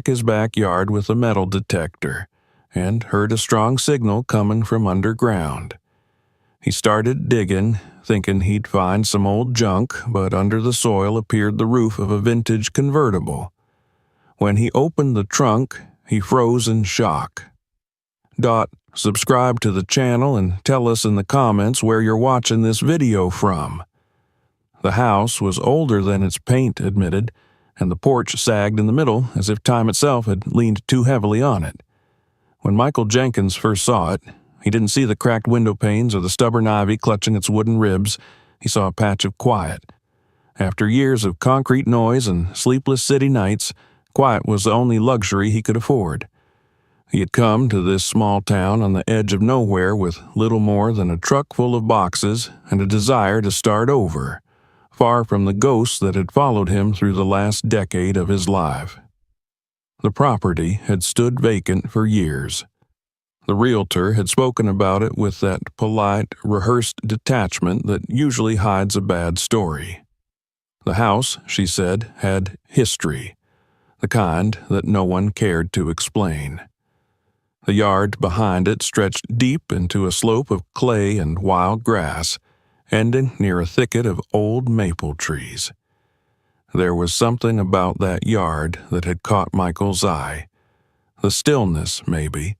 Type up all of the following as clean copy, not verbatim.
his backyard with a metal detector and heard a strong signal coming from underground. He started digging, thinking he'd find some old junk, but under the soil appeared the roof of a vintage convertible. When he opened the trunk, he froze in shock. Subscribe to the channel and tell us in the comments where you're watching this video from. The house was older than its paint admitted, and the porch sagged in the middle as if time itself had leaned too heavily on it. When Michael Jenkins first saw it, he didn't see the cracked window panes or the stubborn ivy clutching its wooden ribs. He saw a patch of quiet. After years of concrete noise and sleepless city nights, quiet was the only luxury he could afford. He had come to this small town on the edge of nowhere with little more than a truck full of boxes and a desire to start over, far from the ghosts that had followed him through the last decade of his life. The property had stood vacant for years. The realtor had spoken about it with that polite, rehearsed detachment that usually hides a bad story. The house, she said, had history, the kind that no one cared to explain. The yard behind it stretched deep into a slope of clay and wild grass, ending near a thicket of old maple trees. There was something about that yard that had caught Michael's eye. The stillness, maybe,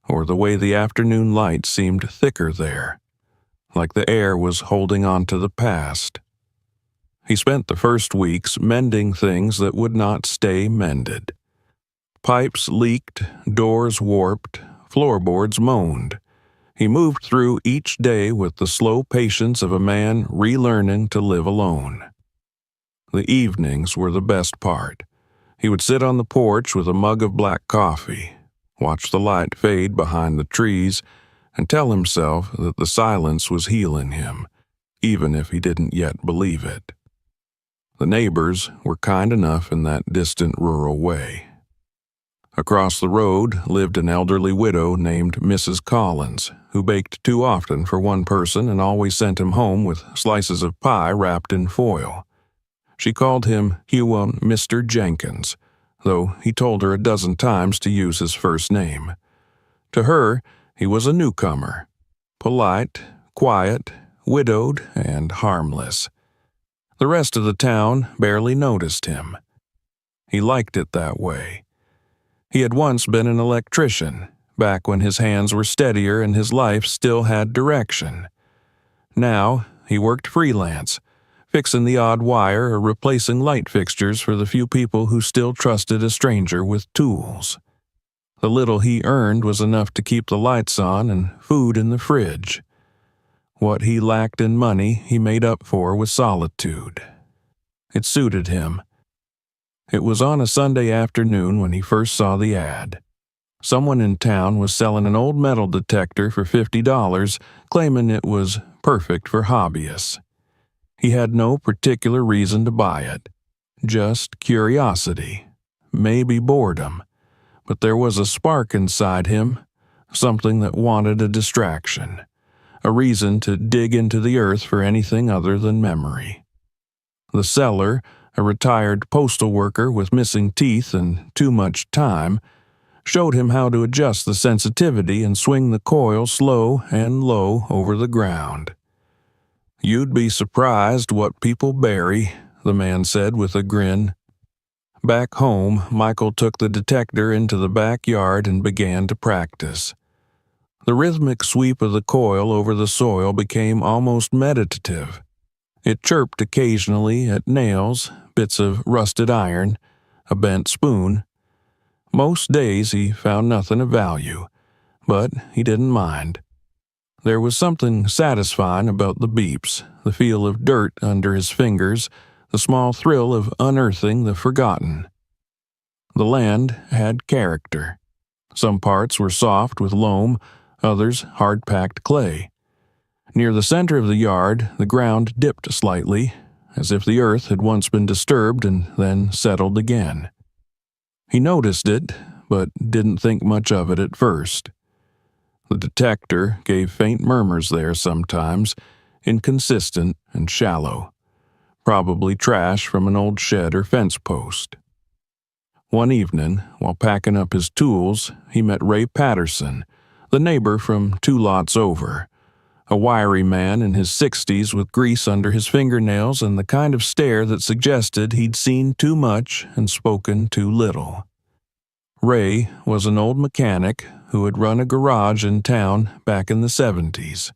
or the way the afternoon light seemed thicker there, like the air was holding on to the past. He spent the first weeks mending things that would not stay mended. Pipes leaked, doors warped, floorboards moaned. He moved through each day with the slow patience of a man relearning to live alone. The evenings were the best part. He would sit on the porch with a mug of black coffee, watch the light fade behind the trees, and tell himself that the silence was healing him, even if he didn't yet believe it. The neighbors were kind enough in that distant rural way. Across the road lived an elderly widow named Mrs. Collins, who baked too often for one person and always sent him home with slices of pie wrapped in foil. She called him Mr. Jenkins, though he told her a dozen times to use his first name. To her, he was a newcomer, polite, quiet, widowed, and harmless. The rest of the town barely noticed him. He liked it that way. He had once been an electrician, back when his hands were steadier and his life still had direction. Now, he worked freelance, fixing the odd wire or replacing light fixtures for the few people who still trusted a stranger with tools. The little he earned was enough to keep the lights on and food in the fridge. What he lacked in money, he made up for with solitude. It suited him. It was on a Sunday afternoon when he first saw the ad. Someone in town was selling an old metal detector for $50, claiming it was perfect for hobbyists. He had no particular reason to buy it, just curiosity, maybe boredom, but there was a spark inside him, something that wanted a distraction, a reason to dig into the earth for anything other than memory. The seller, a retired postal worker with missing teeth and too much time, showed him how to adjust the sensitivity and swing the coil slow and low over the ground. "You'd be surprised what people bury," the man said with a grin. Back home, Michael took the detector into the backyard and began to practice. The rhythmic sweep of the coil over the soil became almost meditative. It chirped occasionally at nails, bits of rusted iron, a bent spoon. Most days he found nothing of value, but he didn't mind. There was something satisfying about the beeps, the feel of dirt under his fingers, the small thrill of unearthing the forgotten. The land had character. Some parts were soft with loam, others hard-packed clay. Near the center of the yard, the ground dipped slightly, as if the earth had once been disturbed and then settled again. He noticed it, but didn't think much of it at first. The detector gave faint murmurs there sometimes, inconsistent and shallow, probably trash from an old shed or fence post. One evening, while packing up his tools, he met Ray Patterson, the neighbor from 2 lots over. A wiry man in his 60s with grease under his fingernails and the kind of stare that suggested he'd seen too much and spoken too little. Ray was an old mechanic who had run a garage in town back in the 70s.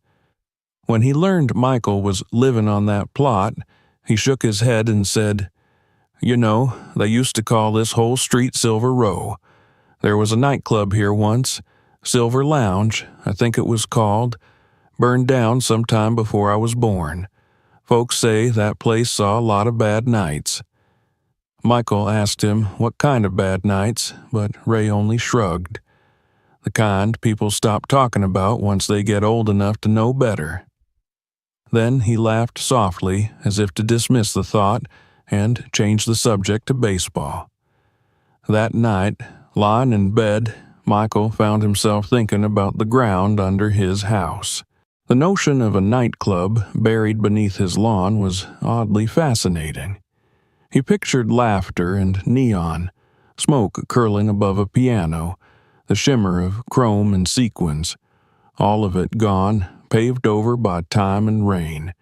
When he learned Michael was living on that plot, he shook his head and said, "You know, they used to call this whole street Silver Row. There was a nightclub here once, Silver Lounge, I think it was called, burned down sometime before I was born. Folks say that place saw a lot of bad nights." Michael asked him what kind of bad nights, but Ray only shrugged. The kind people stop talking about once they get old enough to know better. Then he laughed softly, as if to dismiss the thought, and changed the subject to baseball. That night, lying in bed, Michael found himself thinking about the ground under his house. The notion of a nightclub buried beneath his lawn was oddly fascinating. He pictured laughter and neon, smoke curling above a piano, the shimmer of chrome and sequins, all of it gone, paved over by time and rain.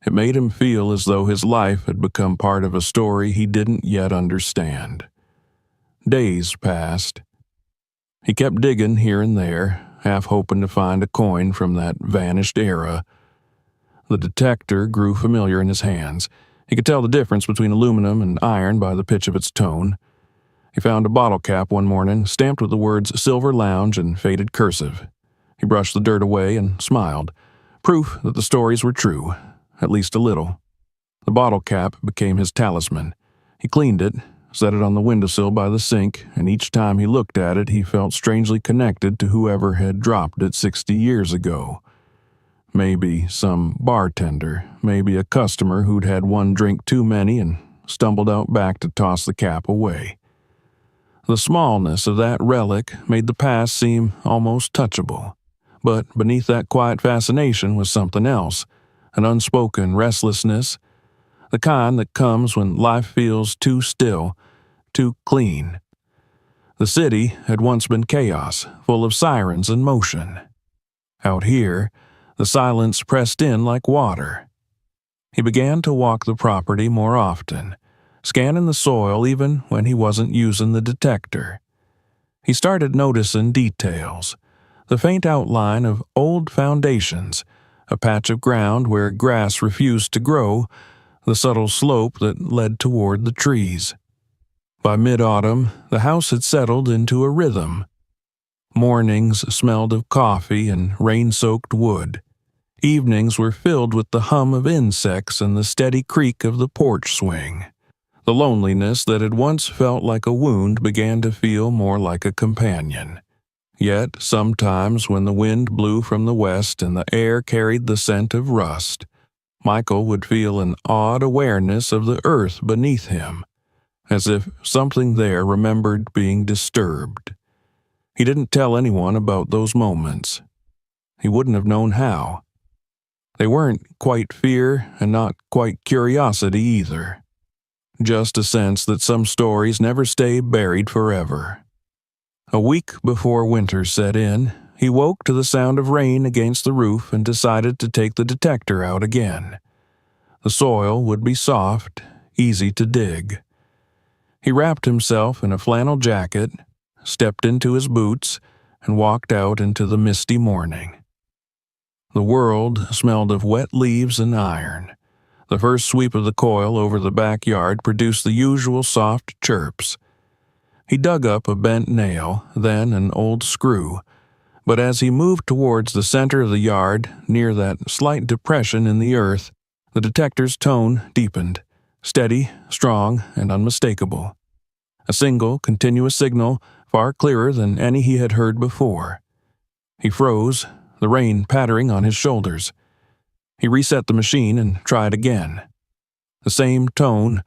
It made him feel as though his life had become part of a story he didn't yet understand. Days passed. He kept digging here and there, half hoping to find a coin from that vanished era. The detector grew familiar in his hands. He could tell the difference between aluminum and iron by the pitch of its tone. He found a bottle cap one morning, stamped with the words Silver Lounge in faded cursive. He brushed the dirt away and smiled. Proof that the stories were true, at least a little. The bottle cap became his talisman. He cleaned it, set it on the windowsill by the sink, and each time he looked at it he felt strangely connected to whoever had dropped it 60 years ago. Maybe some bartender, maybe a customer who'd had one drink too many and stumbled out back to toss the cap away. The smallness of that relic made the past seem almost touchable, but beneath that quiet fascination was something else, an unspoken restlessness, the kind that comes when life feels too still, too clean. The city had once been chaos, full of sirens and motion. Out here, the silence pressed in like water. He began to walk the property more often, scanning the soil even when he wasn't using the detector. He started noticing details, the faint outline of old foundations, a patch of ground where grass refused to grow, the subtle slope that led toward the trees. By mid-autumn, the house had settled into a rhythm. Mornings smelled of coffee and rain-soaked wood. Evenings were filled with the hum of insects and the steady creak of the porch swing. The loneliness that had once felt like a wound began to feel more like a companion. Yet, sometimes when the wind blew from the west and the air carried the scent of rust, Michael would feel an odd awareness of the earth beneath him, as if something there remembered being disturbed. He didn't tell anyone about those moments. He wouldn't have known how. They weren't quite fear and not quite curiosity either. Just a sense that some stories never stay buried forever. A week before winter set in, he woke to the sound of rain against the roof and decided to take the detector out again. The soil would be soft, easy to dig. He wrapped himself in a flannel jacket, stepped into his boots, and walked out into the misty morning. The world smelled of wet leaves and iron. The first sweep of the coil over the backyard produced the usual soft chirps. He dug up a bent nail, then an old screw, but as he moved towards the center of the yard, near that slight depression in the earth, the detector's tone deepened, steady, strong, and unmistakable. A single, continuous signal, far clearer than any he had heard before. He froze, the rain pattering on his shoulders. He reset the machine and tried again. The same tone,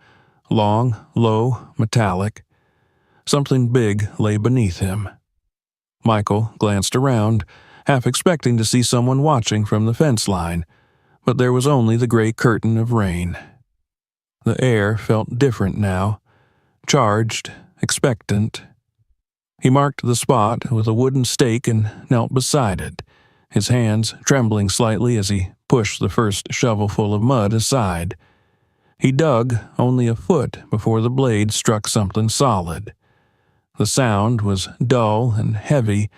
long, low, metallic. Something big lay beneath him. Michael glanced around, half expecting to see someone watching from the fence line, but there was only the gray curtain of rain. The air felt different now, charged, expectant. He marked the spot with a wooden stake and knelt beside it, his hands trembling slightly as he pushed the first shovelful of mud aside. He dug only a foot before the blade struck something solid. The sound was dull and heavy,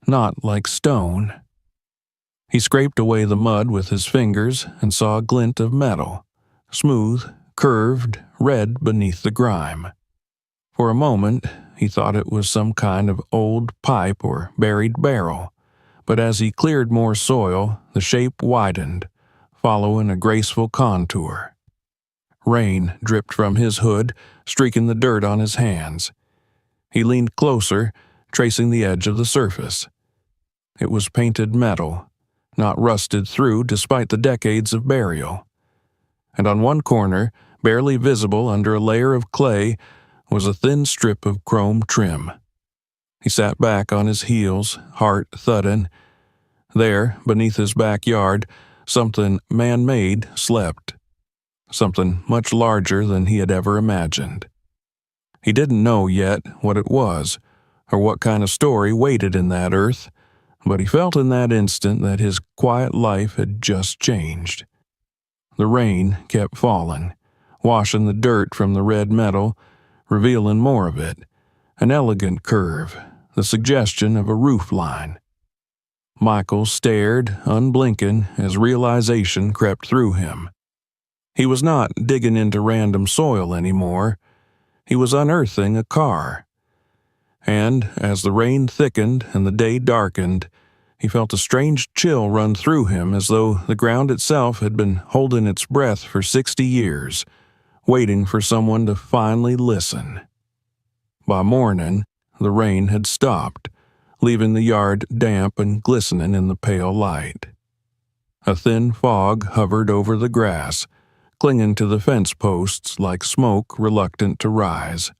not like stone. He scraped away the mud with his fingers and saw a glint of metal, smooth, curved, red beneath the grime. For a moment, he thought it was some kind of old pipe or buried barrel, but as he cleared more soil, the shape widened, following a graceful contour. Rain dripped from his hood, streaking the dirt on his hands. He leaned closer, tracing the edge of the surface. It was painted metal, not rusted through despite the decades of burial. And on one corner, barely visible under a layer of clay, was a thin strip of chrome trim. He sat back on his heels, heart thudding. There, beneath his backyard, something man-made slept. Something much larger than he had ever imagined. He didn't know yet what it was, or what kind of story waited in that earth, but he felt in that instant that his quiet life had just changed. The rain kept falling, washing the dirt from the red metal, revealing more of it, an elegant curve, the suggestion of a roof line. Michael stared, unblinking, as realization crept through him. He was not digging into random soil anymore. He was unearthing a car. And as the rain thickened and the day darkened, he felt a strange chill run through him as though the ground itself had been holding its breath for 60 years, waiting for someone to finally listen. By morning, the rain had stopped, leaving the yard damp and glistening in the pale light. A thin fog hovered over the grass, clinging to the fence posts like smoke reluctant to rise.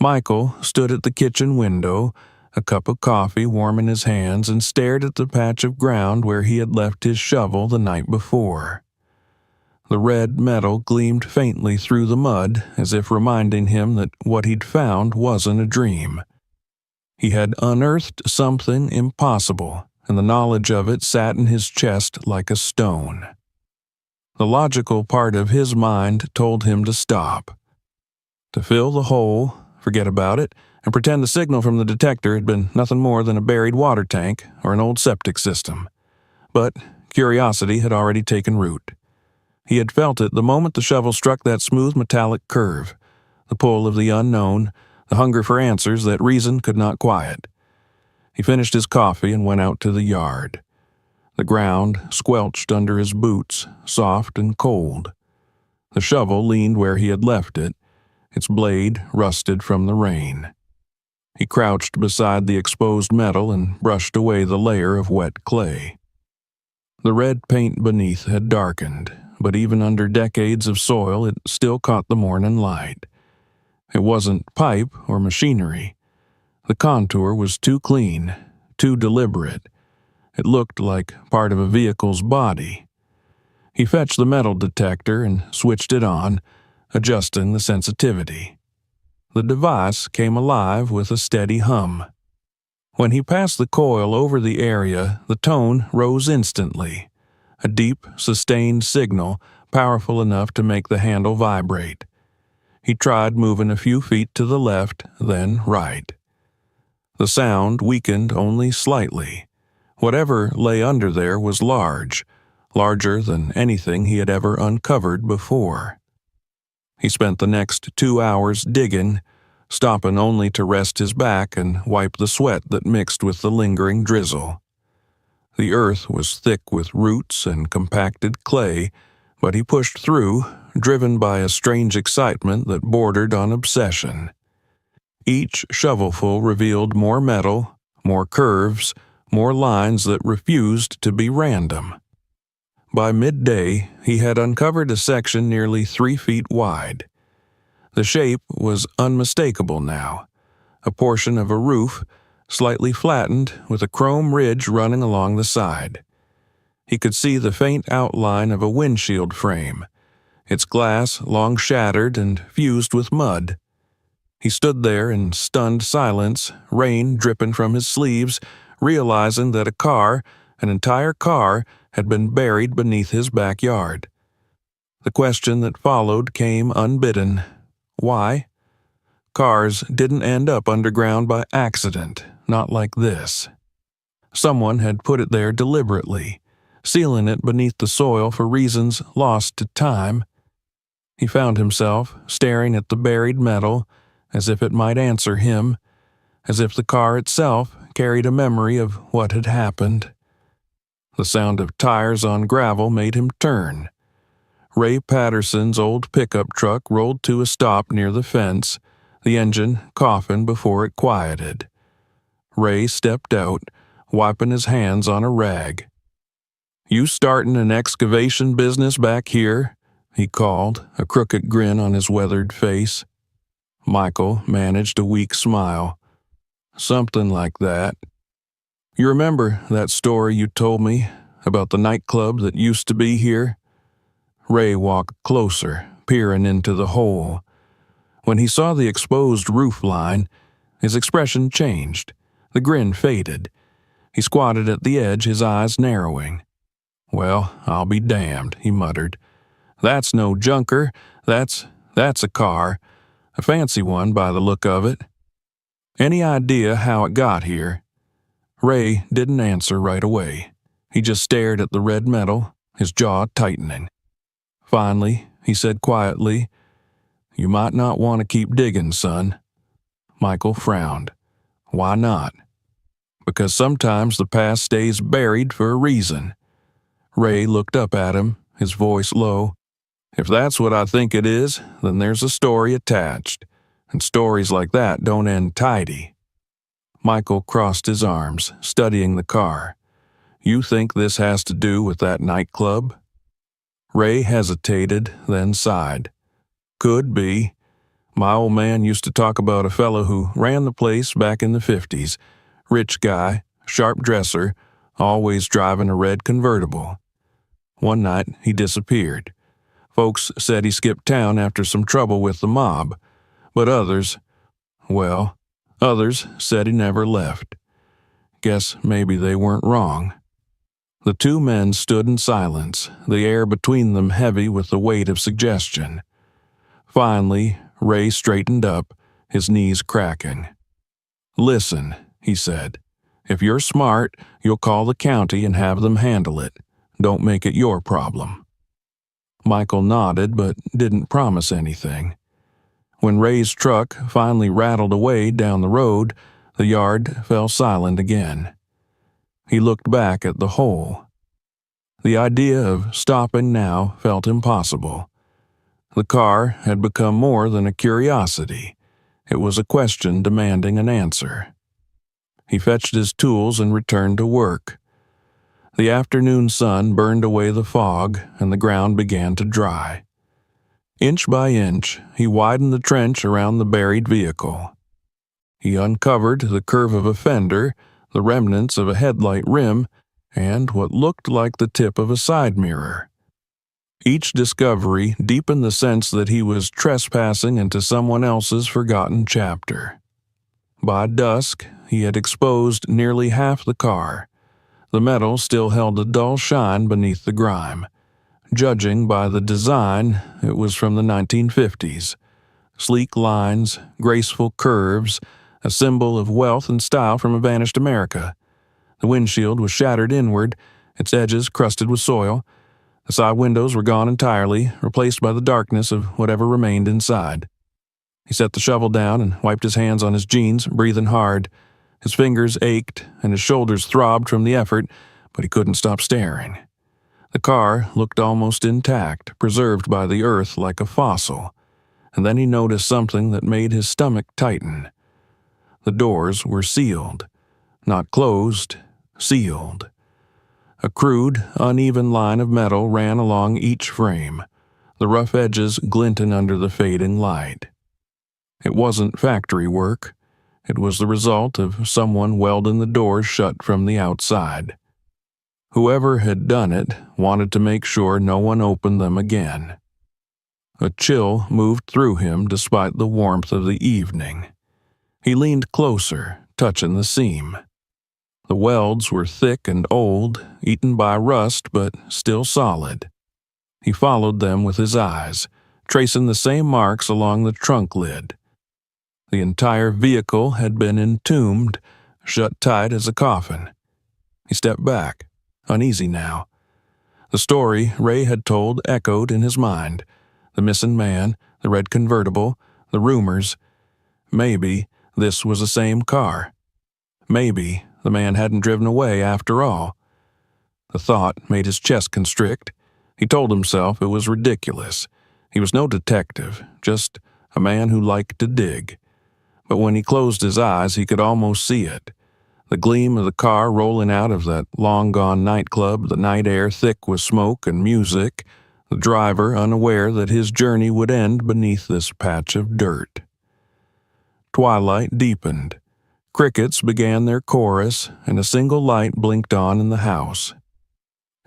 Michael stood at the kitchen window, a cup of coffee warm in his hands, and stared at the patch of ground where he had left his shovel the night before. The red metal gleamed faintly through the mud, as if reminding him that what he'd found wasn't a dream. He had unearthed something impossible, and the knowledge of it sat in his chest like a stone. The logical part of his mind told him to stop. To fill the hole, forget about it, and pretend the signal from the detector had been nothing more than a buried water tank or an old septic system. But curiosity had already taken root. He had felt it the moment the shovel struck that smooth metallic curve, the pull of the unknown, the hunger for answers that reason could not quiet. He finished his coffee and went out to the yard. The ground squelched under his boots, soft and cold. The shovel leaned where he had left it, its blade rusted from the rain. He crouched beside the exposed metal and brushed away the layer of wet clay. The red paint beneath had darkened, but even under decades of soil it still caught the morning light. It wasn't pipe or machinery. The contour was too clean, too deliberate. It looked like part of a vehicle's body. He fetched the metal detector and switched it on, adjusting the sensitivity. The device came alive with a steady hum. When he passed the coil over the area, the tone rose instantly, a deep, sustained signal powerful enough to make the handle vibrate. He tried moving a few feet to the left, then right. The sound weakened only slightly. Whatever lay under there was large, larger than anything he had ever uncovered before. He spent the next 2 hours digging, stopping only to rest his back and wipe the sweat that mixed with the lingering drizzle. The earth was thick with roots and compacted clay, but he pushed through, driven by a strange excitement that bordered on obsession. Each shovelful revealed more metal, more curves, more lines that refused to be random. By midday, he had uncovered a section nearly 3 feet wide. The shape was unmistakable now, a portion of a roof, slightly flattened with a chrome ridge running along the side. He could see the faint outline of a windshield frame, its glass long shattered and fused with mud. He stood there in stunned silence, rain dripping from his sleeves, realizing that an entire car, had been buried beneath his backyard. The question that followed came unbidden. Why? Cars didn't end up underground by accident, not like this. Someone had put it there deliberately, sealing it beneath the soil for reasons lost to time. He found himself staring at the buried metal, as if it might answer him, as if the car itself carried a memory of what had happened. The sound of tires on gravel made him turn. Ray Patterson's old pickup truck rolled to a stop near the fence, the engine coughing before it quieted. Ray stepped out, wiping his hands on a rag. "You startin' an excavation business back here?" he called, a crooked grin on his weathered face. Michael managed a weak smile. "Something like that. You remember that story you told me about the nightclub that used to be here?" Ray walked closer, peering into the hole. When he saw the exposed roof line, his expression changed. The grin faded. He squatted at the edge, his eyes narrowing. "Well, I'll be damned," he muttered. "That's no junker. That's a car. A fancy one by the look of it. Any idea how it got here?" Ray didn't answer right away. He just stared at the red metal, his jaw tightening. Finally, he said quietly, "You might not want to keep digging, son." Michael frowned. "Why not?" "Because sometimes the past stays buried for a reason." Ray looked up at him, his voice low. "If that's what I think it is, then there's a story attached, and stories like that don't end tidy." Michael crossed his arms, studying the car. "You think this has to do with that nightclub?" Ray hesitated, then sighed. "Could be. My old man used to talk about a fellow who ran the place back in the 50s. Rich guy, sharp dresser, always driving a red convertible. One night, he disappeared. Folks said he skipped town after some trouble with the mob, but others said he never left. Guess maybe they weren't wrong." The two men stood in silence, the air between them heavy with the weight of suggestion. Finally, Ray straightened up, his knees cracking. "Listen," he said. "If you're smart, you'll call the county and have them handle it. Don't make it your problem." Michael nodded but didn't promise anything. When Ray's truck finally rattled away down the road, the yard fell silent again. He looked back at the hole. The idea of stopping now felt impossible. The car had become more than a curiosity. It was a question demanding an answer. He fetched his tools and returned to work. The afternoon sun burned away the fog, and the ground began to dry. Inch by inch, he widened the trench around the buried vehicle. He uncovered the curve of a fender, the remnants of a headlight rim, and what looked like the tip of a side mirror. Each discovery deepened the sense that he was trespassing into someone else's forgotten chapter. By dusk, he had exposed nearly half the car. The metal still held a dull shine beneath the grime. Judging by the design, it was from the 1950s. Sleek lines, graceful curves, a symbol of wealth and style from a vanished America. The windshield was shattered inward, its edges crusted with soil. The side windows were gone entirely, replaced by the darkness of whatever remained inside. He set the shovel down and wiped his hands on his jeans, breathing hard. His fingers ached and his shoulders throbbed from the effort, but he couldn't stop staring. The car looked almost intact, preserved by the earth like a fossil, and then he noticed something that made his stomach tighten. The doors were sealed. Not closed, sealed. A crude, uneven line of metal ran along each frame, the rough edges glinting under the fading light. It wasn't factory work. It was the result of someone welding the doors shut from the outside. Whoever had done it wanted to make sure no one opened them again. A chill moved through him despite the warmth of the evening. He leaned closer, touching the seam. The welds were thick and old, eaten by rust but still solid. He followed them with his eyes, tracing the same marks along the trunk lid. The entire vehicle had been entombed, shut tight as a coffin. He stepped back, uneasy now. The story Ray had told echoed in his mind. The missing man, the red convertible, the rumors. Maybe this was the same car. Maybe the man hadn't driven away after all. The thought made his chest constrict. He told himself it was ridiculous. He was no detective, just a man who liked to dig. But when he closed his eyes, he could almost see it. The gleam of the car rolling out of that long-gone nightclub, the night air thick with smoke and music, the driver unaware that his journey would end beneath this patch of dirt. Twilight deepened. Crickets began their chorus, and a single light blinked on in the house.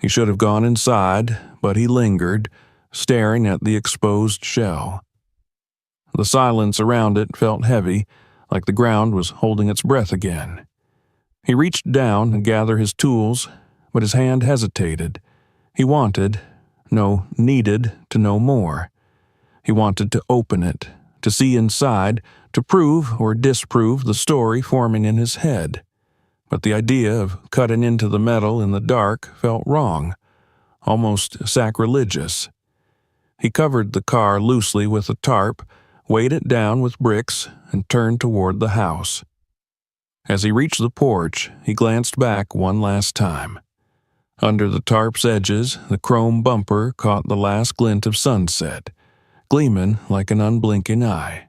He should have gone inside, but he lingered, staring at the exposed shell. The silence around it felt heavy, like the ground was holding its breath again. He reached down to gather his tools, but his hand hesitated. He needed to know more. He wanted to open it, to see inside, to prove or disprove the story forming in his head. But the idea of cutting into the metal in the dark felt wrong, almost sacrilegious. He covered the car loosely with a tarp, weighed it down with bricks, and turned toward the house. As he reached the porch, he glanced back one last time. Under the tarp's edges, the chrome bumper caught the last glint of sunset, gleaming like an unblinking eye.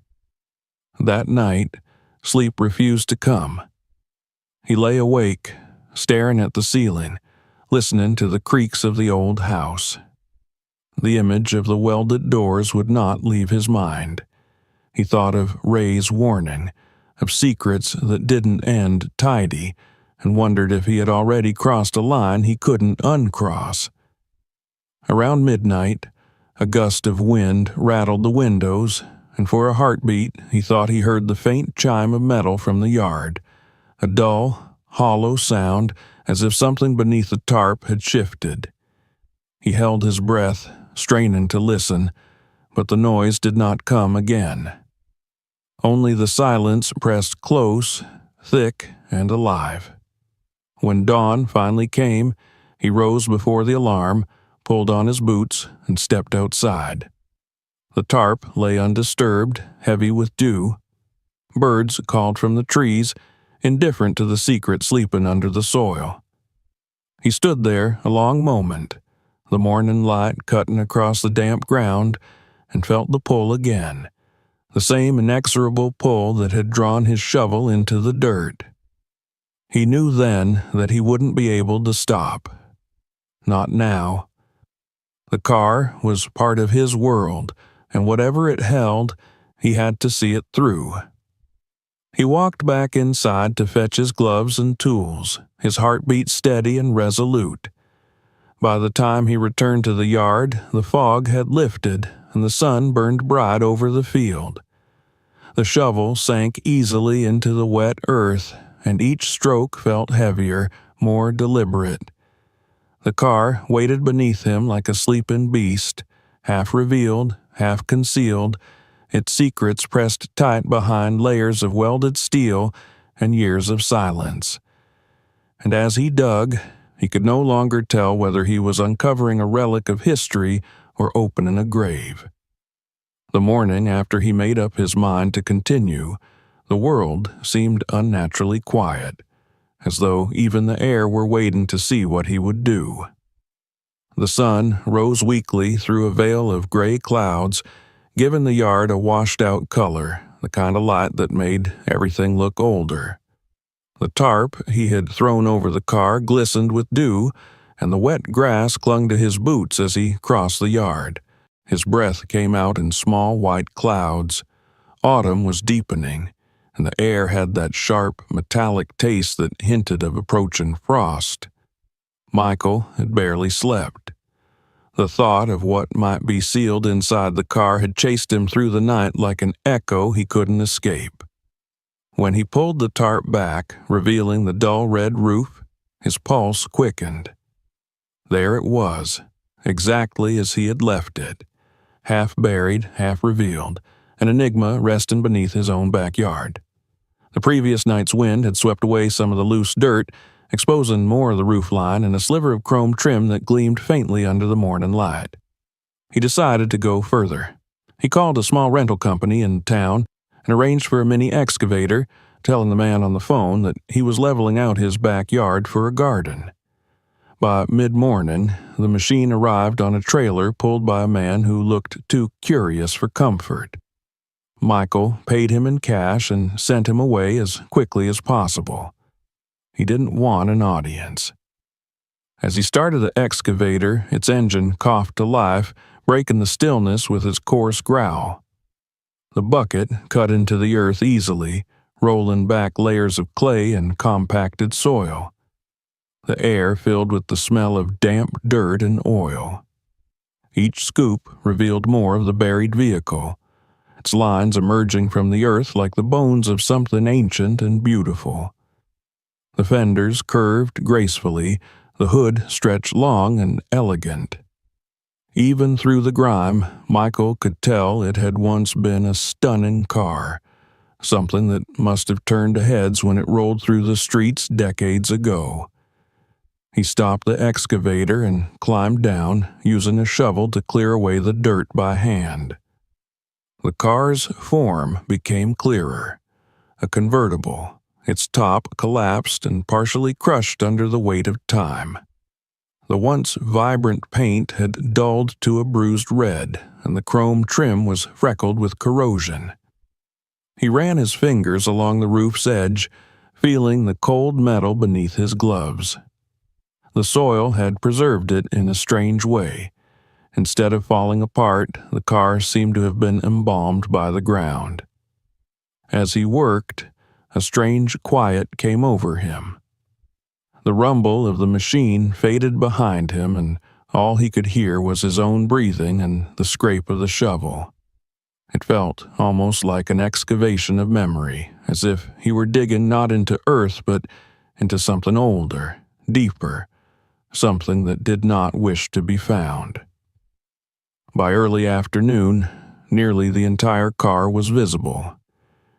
That night, sleep refused to come. He lay awake, staring at the ceiling, listening to the creaks of the old house. The image of the welded doors would not leave his mind. He thought of Ray's warning, of secrets that didn't end tidy, and wondered if he had already crossed a line he couldn't uncross. Around midnight, a gust of wind rattled the windows, and for a heartbeat he thought he heard the faint chime of metal from the yard, a dull, hollow sound as if something beneath the tarp had shifted. He held his breath, straining to listen, but the noise did not come again. Only the silence pressed close, thick, and alive. When dawn finally came, he rose before the alarm, pulled on his boots, and stepped outside. The tarp lay undisturbed, heavy with dew. Birds called from the trees, indifferent to the secret sleeping under the soil. He stood there a long moment, the morning light cutting across the damp ground, and felt the pull again, the same inexorable pull that had drawn his shovel into the dirt. He knew then that he wouldn't be able to stop. Not now. The car was part of his world, and whatever it held, he had to see it through. He walked back inside to fetch his gloves and tools, his heartbeat steady and resolute. By the time he returned to the yard, the fog had lifted, and the sun burned bright over the field. The shovel sank easily into the wet earth, and each stroke felt heavier, more deliberate. The car waited beneath him like a sleeping beast, half revealed, half concealed, its secrets pressed tight behind layers of welded steel and years of silence. And as he dug, he could no longer tell whether he was uncovering a relic of history or opening a grave. The morning after he made up his mind to continue, the world seemed unnaturally quiet, as though even the air were waiting to see what he would do. The sun rose weakly through a veil of gray clouds, giving the yard a washed-out color, the kind of light that made everything look older. The tarp he had thrown over the car glistened with dew, and the wet grass clung to his boots as he crossed the yard. His breath came out in small white clouds. Autumn was deepening, and the air had that sharp, metallic taste that hinted of approaching frost. Michael had barely slept. The thought of what might be sealed inside the car had chased him through the night like an echo he couldn't escape. When he pulled the tarp back, revealing the dull red roof, his pulse quickened. There it was, exactly as he had left it, half buried, half revealed, an enigma resting beneath his own backyard. The previous night's wind had swept away some of the loose dirt, exposing more of the roofline and a sliver of chrome trim that gleamed faintly under the morning light. He decided to go further. He called a small rental company in town and arranged for a mini excavator, telling the man on the phone that he was leveling out his backyard for a garden. By mid-morning, the machine arrived on a trailer pulled by a man who looked too curious for comfort. Michael paid him in cash and sent him away as quickly as possible. He didn't want an audience. As he started the excavator, its engine coughed to life, breaking the stillness with its coarse growl. The bucket cut into the earth easily, rolling back layers of clay and compacted soil. The air filled with the smell of damp dirt and oil. Each scoop revealed more of the buried vehicle, its lines emerging from the earth like the bones of something ancient and beautiful. The fenders curved gracefully, the hood stretched long and elegant. Even through the grime, Michael could tell it had once been a stunning car, something that must have turned heads when it rolled through the streets decades ago. He stopped the excavator and climbed down, using a shovel to clear away the dirt by hand. The car's form became clearer. A convertible. Its top collapsed and partially crushed under the weight of time. The once vibrant paint had dulled to a bruised red, and the chrome trim was freckled with corrosion. He ran his fingers along the roof's edge, feeling the cold metal beneath his gloves. The soil had preserved it in a strange way. Instead of falling apart, the car seemed to have been embalmed by the ground. As he worked, a strange quiet came over him. The rumble of the machine faded behind him, and all he could hear was his own breathing and the scrape of the shovel. It felt almost like an excavation of memory, as if he were digging not into earth but into something older, deeper, something that did not wish to be found. By early afternoon, nearly the entire car was visible.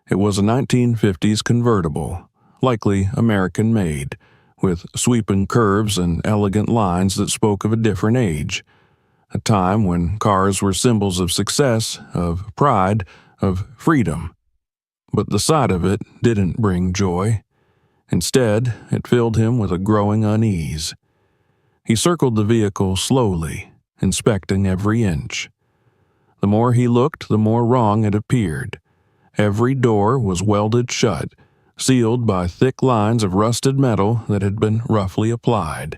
It was a 1950s convertible, likely American-made, with sweeping curves and elegant lines that spoke of a different age, a time when cars were symbols of success, of pride, of freedom. But the sight of it didn't bring joy. Instead, it filled him with a growing unease. He circled the vehicle slowly, inspecting every inch. The more he looked, the more wrong it appeared. Every door was welded shut, sealed by thick lines of rusted metal that had been roughly applied.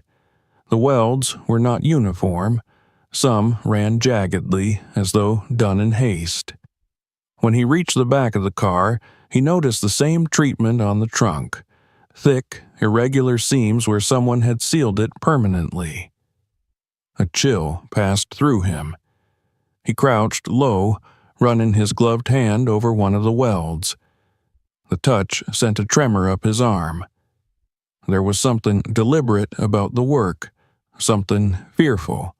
The welds were not uniform. Some ran jaggedly, as though done in haste. When he reached the back of the car, he noticed the same treatment on the trunk. Thick, irregular seams where someone had sealed it permanently. A chill passed through him. He crouched low, running his gloved hand over one of the welds. The touch sent a tremor up his arm. There was something deliberate about the work, something fearful.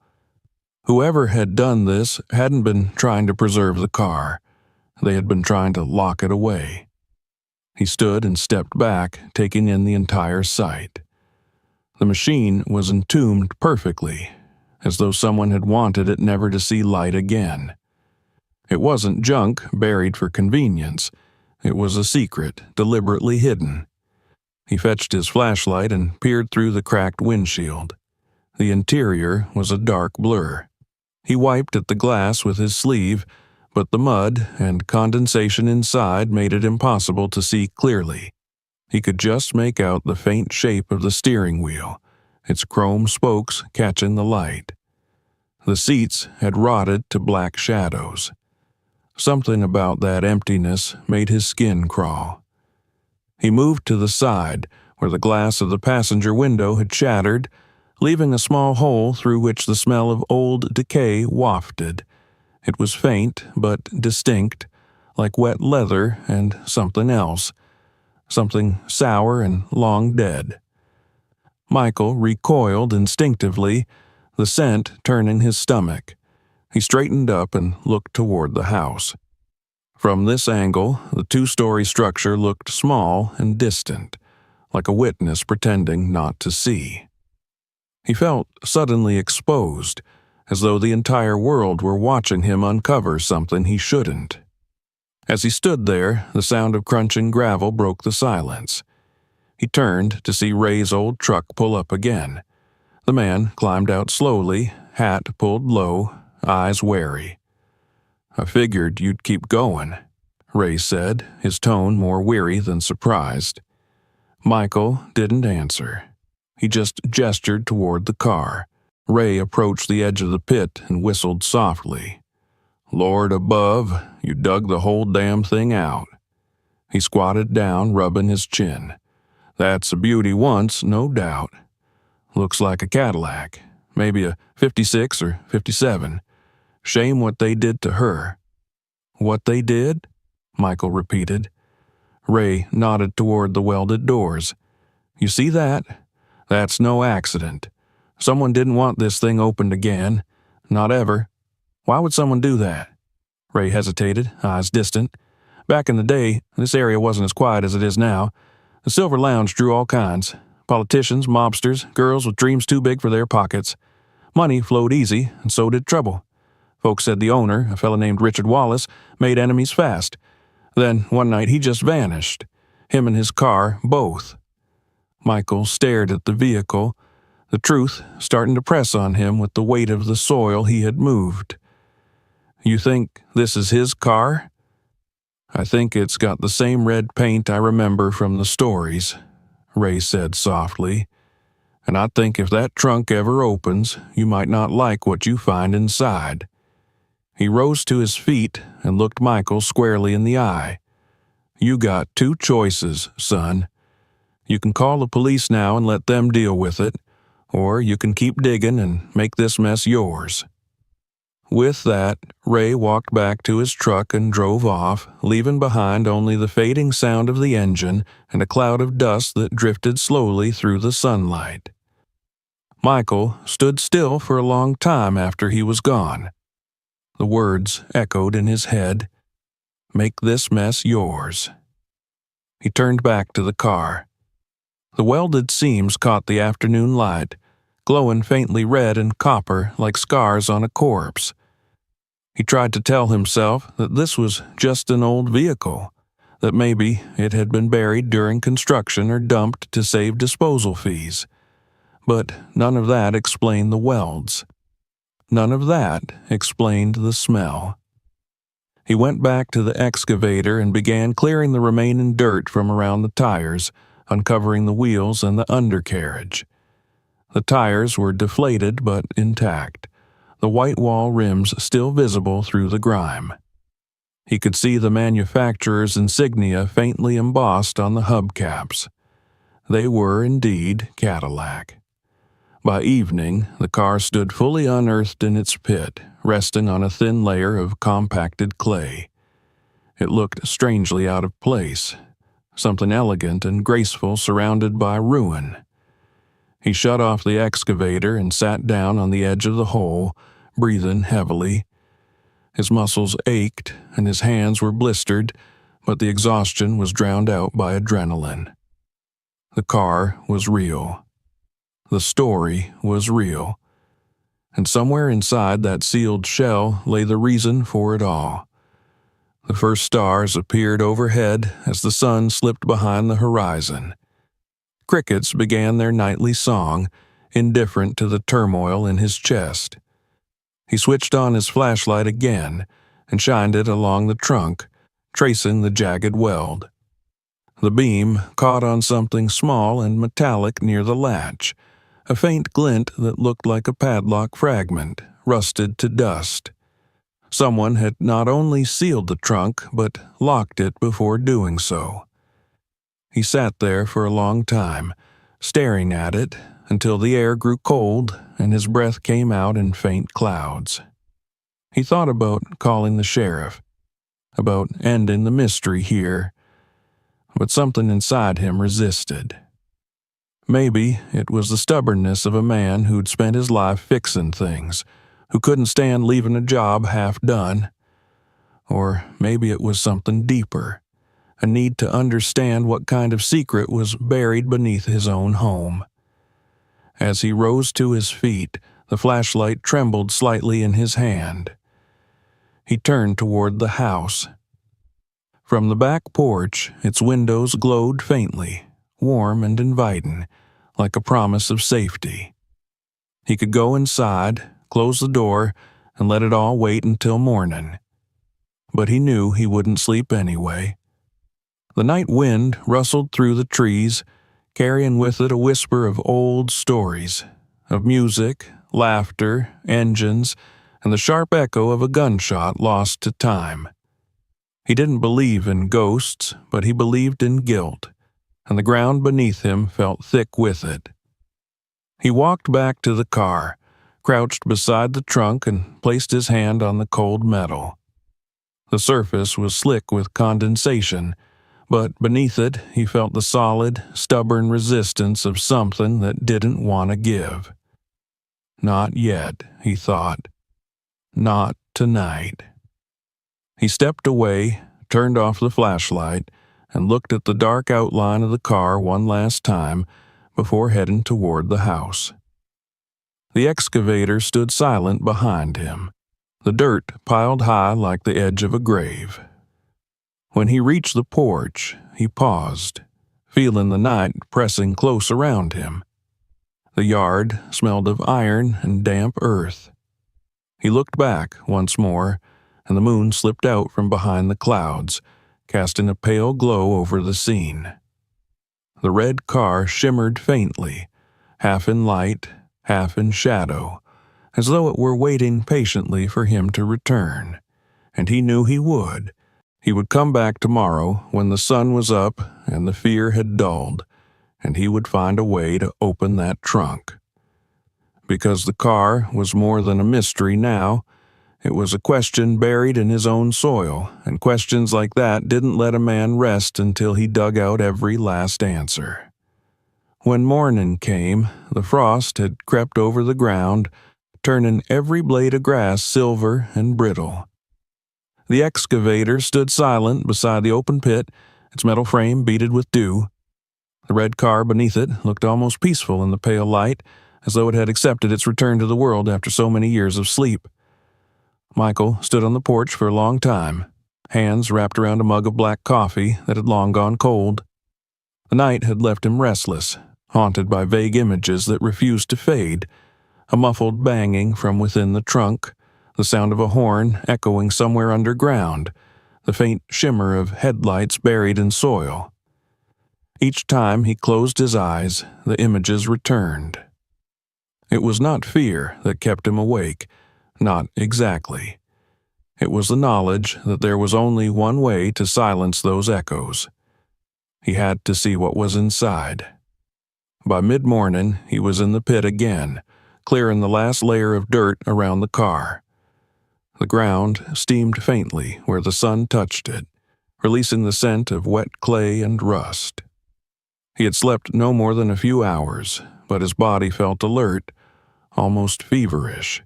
Whoever had done this hadn't been trying to preserve the car. They had been trying to lock it away. He stood and stepped back, taking in the entire sight. The machine was entombed perfectly, as though someone had wanted it never to see light again. It wasn't junk buried for convenience. It was a secret, deliberately hidden. He fetched his flashlight and peered through the cracked windshield. The interior was a dark blur. He wiped at the glass with his sleeve, but the mud and condensation inside made it impossible to see clearly. He could just make out the faint shape of the steering wheel, its chrome spokes catching the light. The seats had rotted to black shadows. Something about that emptiness made his skin crawl. He moved to the side, where the glass of the passenger window had shattered, leaving a small hole through which the smell of old decay wafted. It was faint, but distinct, like wet leather and something else, something sour and long dead. Michael recoiled instinctively, the scent turning his stomach. He straightened up and looked toward the house. From this angle, the two-story structure looked small and distant, like a witness pretending not to see. He felt suddenly exposed, as though the entire world were watching him uncover something he shouldn't. As he stood there, the sound of crunching gravel broke the silence. He turned to see Ray's old truck pull up again. The man climbed out slowly, hat pulled low, eyes wary. "I figured you'd keep going," Ray said, his tone more weary than surprised. Michael didn't answer. He just gestured toward the car. Ray approached the edge of the pit and whistled softly. "Lord above, you dug the whole damn thing out." He squatted down, rubbing his chin. "That's a beauty once, no doubt. Looks like a Cadillac, maybe a 56 or 57. Shame what they did to her." "What they did?" Michael repeated. Ray nodded toward the welded doors. "You see that? That's no accident. Someone didn't want this thing opened again. Not ever. Why would someone do that?" Ray hesitated, eyes distant. Back in the day, this area wasn't as quiet as it is now. The Silver Lounge drew all kinds. Politicians, mobsters, girls with dreams too big for their pockets. Money flowed easy, and so did trouble. Folks said the owner, a fellow named Richard Wallace, made enemies fast. Then, one night, he just vanished. Him and his car, both. Michael stared at the vehicle, the truth starting to press on him with the weight of the soil he had moved. "You think this is his car?" "I think it's got the same red paint I remember from the stories," Ray said softly. "And I think if that trunk ever opens, you might not like what you find inside." He rose to his feet and looked Michael squarely in the eye. "You got two choices, son. You can call the police now and let them deal with it, or you can keep digging and make this mess yours." With that, Ray walked back to his truck and drove off, leaving behind only the fading sound of the engine and a cloud of dust that drifted slowly through the sunlight. Michael stood still for a long time after he was gone. The words echoed in his head, "Make this mess yours." He turned back to the car. The welded seams caught the afternoon light, glowing faintly red and copper like scars on a corpse. He tried to tell himself that this was just an old vehicle, that maybe it had been buried during construction or dumped to save disposal fees. But none of that explained the welds. None of that explained the smell. He went back to the excavator and began clearing the remaining dirt from around the tires, uncovering the wheels and the undercarriage. The tires were deflated but intact, the white wall rims still visible through the grime. He could see the manufacturer's insignia faintly embossed on the hubcaps. They were indeed Cadillac. By evening, the car stood fully unearthed in its pit, resting on a thin layer of compacted clay. It looked strangely out of place, something elegant and graceful surrounded by ruin. He shut off the excavator and sat down on the edge of the hole, breathing heavily. His muscles ached and his hands were blistered, but the exhaustion was drowned out by adrenaline. The car was real. The story was real. And somewhere inside that sealed shell lay the reason for it all. The first stars appeared overhead as the sun slipped behind the horizon. Crickets began their nightly song, indifferent to the turmoil in his chest. He switched on his flashlight again and shined it along the trunk, tracing the jagged weld. The beam caught on something small and metallic near the latch, a faint glint that looked like a padlock fragment, rusted to dust. Someone had not only sealed the trunk, but locked it before doing so. He sat there for a long time, staring at it until the air grew cold and his breath came out in faint clouds. He thought about calling the sheriff, about ending the mystery here, but something inside him resisted. Maybe it was the stubbornness of a man who'd spent his life fixing things, who couldn't stand leaving a job half done. Or maybe it was something deeper, a need to understand what kind of secret was buried beneath his own home. As he rose to his feet, the flashlight trembled slightly in his hand. He turned toward the house. From the back porch, its windows glowed faintly, warm and inviting, like a promise of safety. He could go inside, close the door, and let it all wait until morning. But he knew he wouldn't sleep anyway. The night wind rustled through the trees, carrying with it a whisper of old stories, of music, laughter, engines, and the sharp echo of a gunshot lost to time. He didn't believe in ghosts, but he believed in guilt, and the ground beneath him felt thick with it. He walked back to the car, crouched beside the trunk, and placed his hand on the cold metal. The surface was slick with condensation, but beneath it he felt the solid, stubborn resistance of something that didn't want to give. Not yet, he thought. Not tonight. He stepped away, turned off the flashlight, and looked at the dark outline of the car one last time before heading toward the house. The excavator stood silent behind him, the dirt piled high like the edge of a grave. When he reached the porch, he paused, feeling the night pressing close around him. The yard smelled of iron and damp earth. He looked back once more, and the moon slipped out from behind the clouds, casting a pale glow over the scene. The red car shimmered faintly, half in light, half in shadow, as though it were waiting patiently for him to return. And he knew he would. He would come back tomorrow when the sun was up and the fear had dulled, and he would find a way to open that trunk. Because the car was more than a mystery now, it was a question buried in his own soil, and questions like that didn't let a man rest until he dug out every last answer. When morning came, the frost had crept over the ground, turning every blade of grass silver and brittle. The excavator stood silent beside the open pit, its metal frame beaded with dew. The red car beneath it looked almost peaceful in the pale light, as though it had accepted its return to the world after so many years of sleep. Michael stood on the porch for a long time, hands wrapped around a mug of black coffee that had long gone cold. The night had left him restless, haunted by vague images that refused to fade, a muffled banging from within the trunk, the sound of a horn echoing somewhere underground, the faint shimmer of headlights buried in soil. Each time he closed his eyes, the images returned. It was not fear that kept him awake, not exactly. It was the knowledge that there was only one way to silence those echoes. He had to see what was inside. By mid-morning, he was in the pit again, clearing the last layer of dirt around the car. The ground steamed faintly where the sun touched it, releasing the scent of wet clay and rust. He had slept no more than a few hours, but his body felt alert, almost feverish.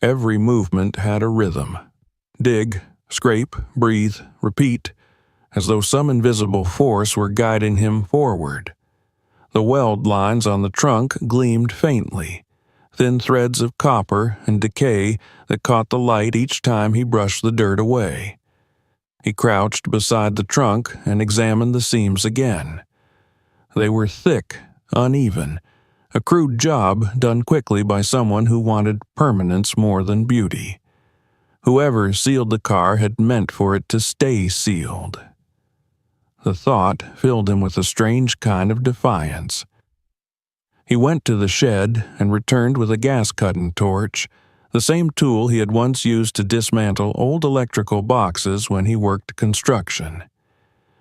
Every movement had a rhythm. Dig, scrape, breathe, repeat, as though some invisible force were guiding him forward. The weld lines on the trunk gleamed faintly, thin threads of copper and decay that caught the light each time he brushed the dirt away. He crouched beside the trunk and examined the seams again. They were thick, uneven, a crude job done quickly by someone who wanted permanence more than beauty. Whoever sealed the car had meant for it to stay sealed. The thought filled him with a strange kind of defiance. He went to the shed and returned with a gas-cutting torch, the same tool he had once used to dismantle old electrical boxes when he worked construction.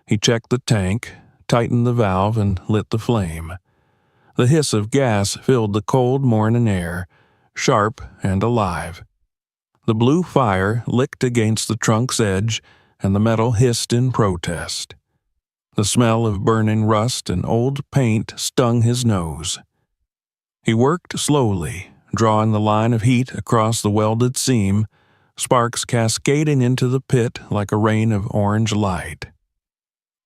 He checked the tank, tightened the valve, and lit the flame. The hiss of gas filled the cold morning air, sharp and alive. The blue fire licked against the trunk's edge, and the metal hissed in protest. The smell of burning rust and old paint stung his nose. He worked slowly, drawing the line of heat across the welded seam, sparks cascading into the pit like a rain of orange light.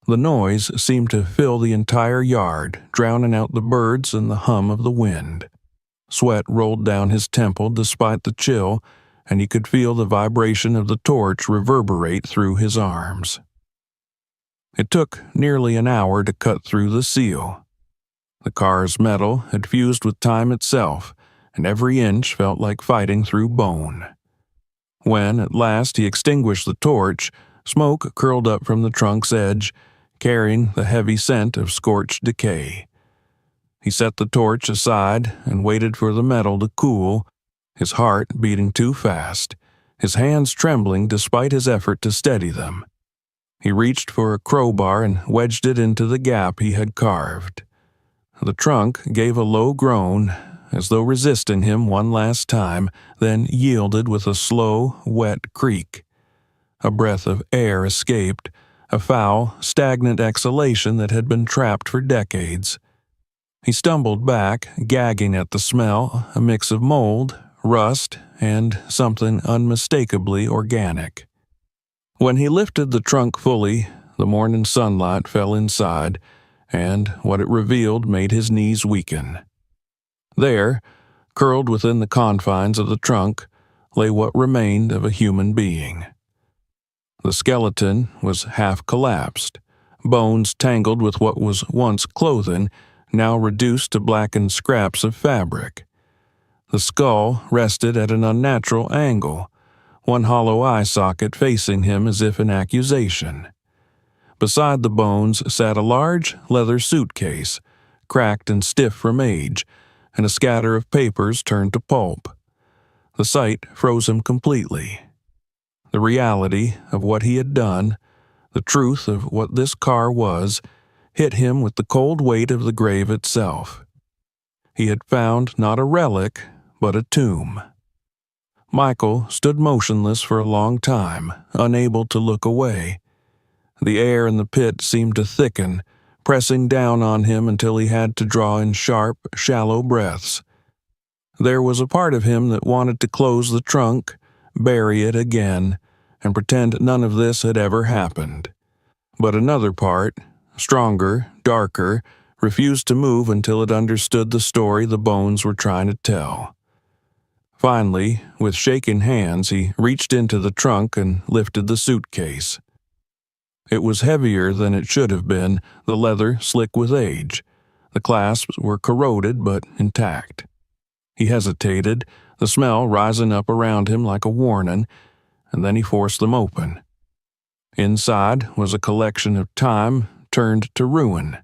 The noise seemed to fill the entire yard, drowning out the birds and the hum of the wind. Sweat rolled down his temple despite the chill, and he could feel the vibration of the torch reverberate through his arms. It took nearly an hour to cut through the seal. The car's metal had fused with time itself, and every inch felt like fighting through bone. When, at last, he extinguished the torch, smoke curled up from the trunk's edge, carrying the heavy scent of scorched decay. He set the torch aside and waited for the metal to cool, his heart beating too fast, his hands trembling despite his effort to steady them. He reached for a crowbar and wedged it into the gap he had carved. The trunk gave a low groan, as though resisting him one last time, then yielded with a slow, wet creak. A breath of air escaped, a foul, stagnant exhalation that had been trapped for decades. He stumbled back, gagging at the smell, a mix of mold, rust, and something unmistakably organic. When he lifted the trunk fully, the morning sunlight fell inside, and what it revealed made his knees weaken. There, curled within the confines of the trunk, lay what remained of a human being. The skeleton was half collapsed, bones tangled with what was once clothing, now reduced to blackened scraps of fabric. The skull rested at an unnatural angle, one hollow eye socket facing him as if in accusation. Beside the bones sat a large leather suitcase, cracked and stiff from age, and a scatter of papers turned to pulp. The sight froze him completely. The reality of what he had done, the truth of what this car was, hit him with the cold weight of the grave itself. He had found not a relic, but a tomb. Michael stood motionless for a long time, unable to look away. The air in the pit seemed to thicken, pressing down on him until he had to draw in sharp, shallow breaths. There was a part of him that wanted to close the trunk, bury it again, and pretend none of this had ever happened. But another part, stronger, darker, refused to move until it understood the story the bones were trying to tell. Finally, with shaking hands, he reached into the trunk and lifted the suitcase. It was heavier than it should have been, the leather slick with age. The clasps were corroded but intact. He hesitated, the smell rising up around him like a warning, and then he forced them open. Inside was a collection of time turned to ruin.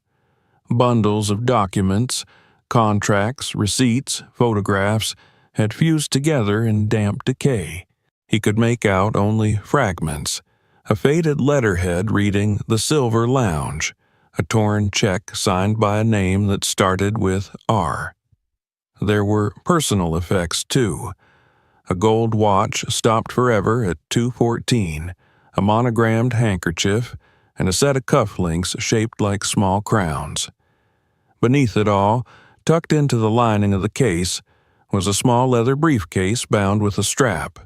Bundles of documents, contracts, receipts, photographs had fused together in damp decay. He could make out only fragments. A faded letterhead reading "The Silver Lounge," a torn check signed by a name that started with R. There were personal effects, too. A gold watch stopped forever at 2:14, a monogrammed handkerchief, and a set of cufflinks shaped like small crowns. Beneath it all, tucked into the lining of the case, was a small leather briefcase bound with a strap.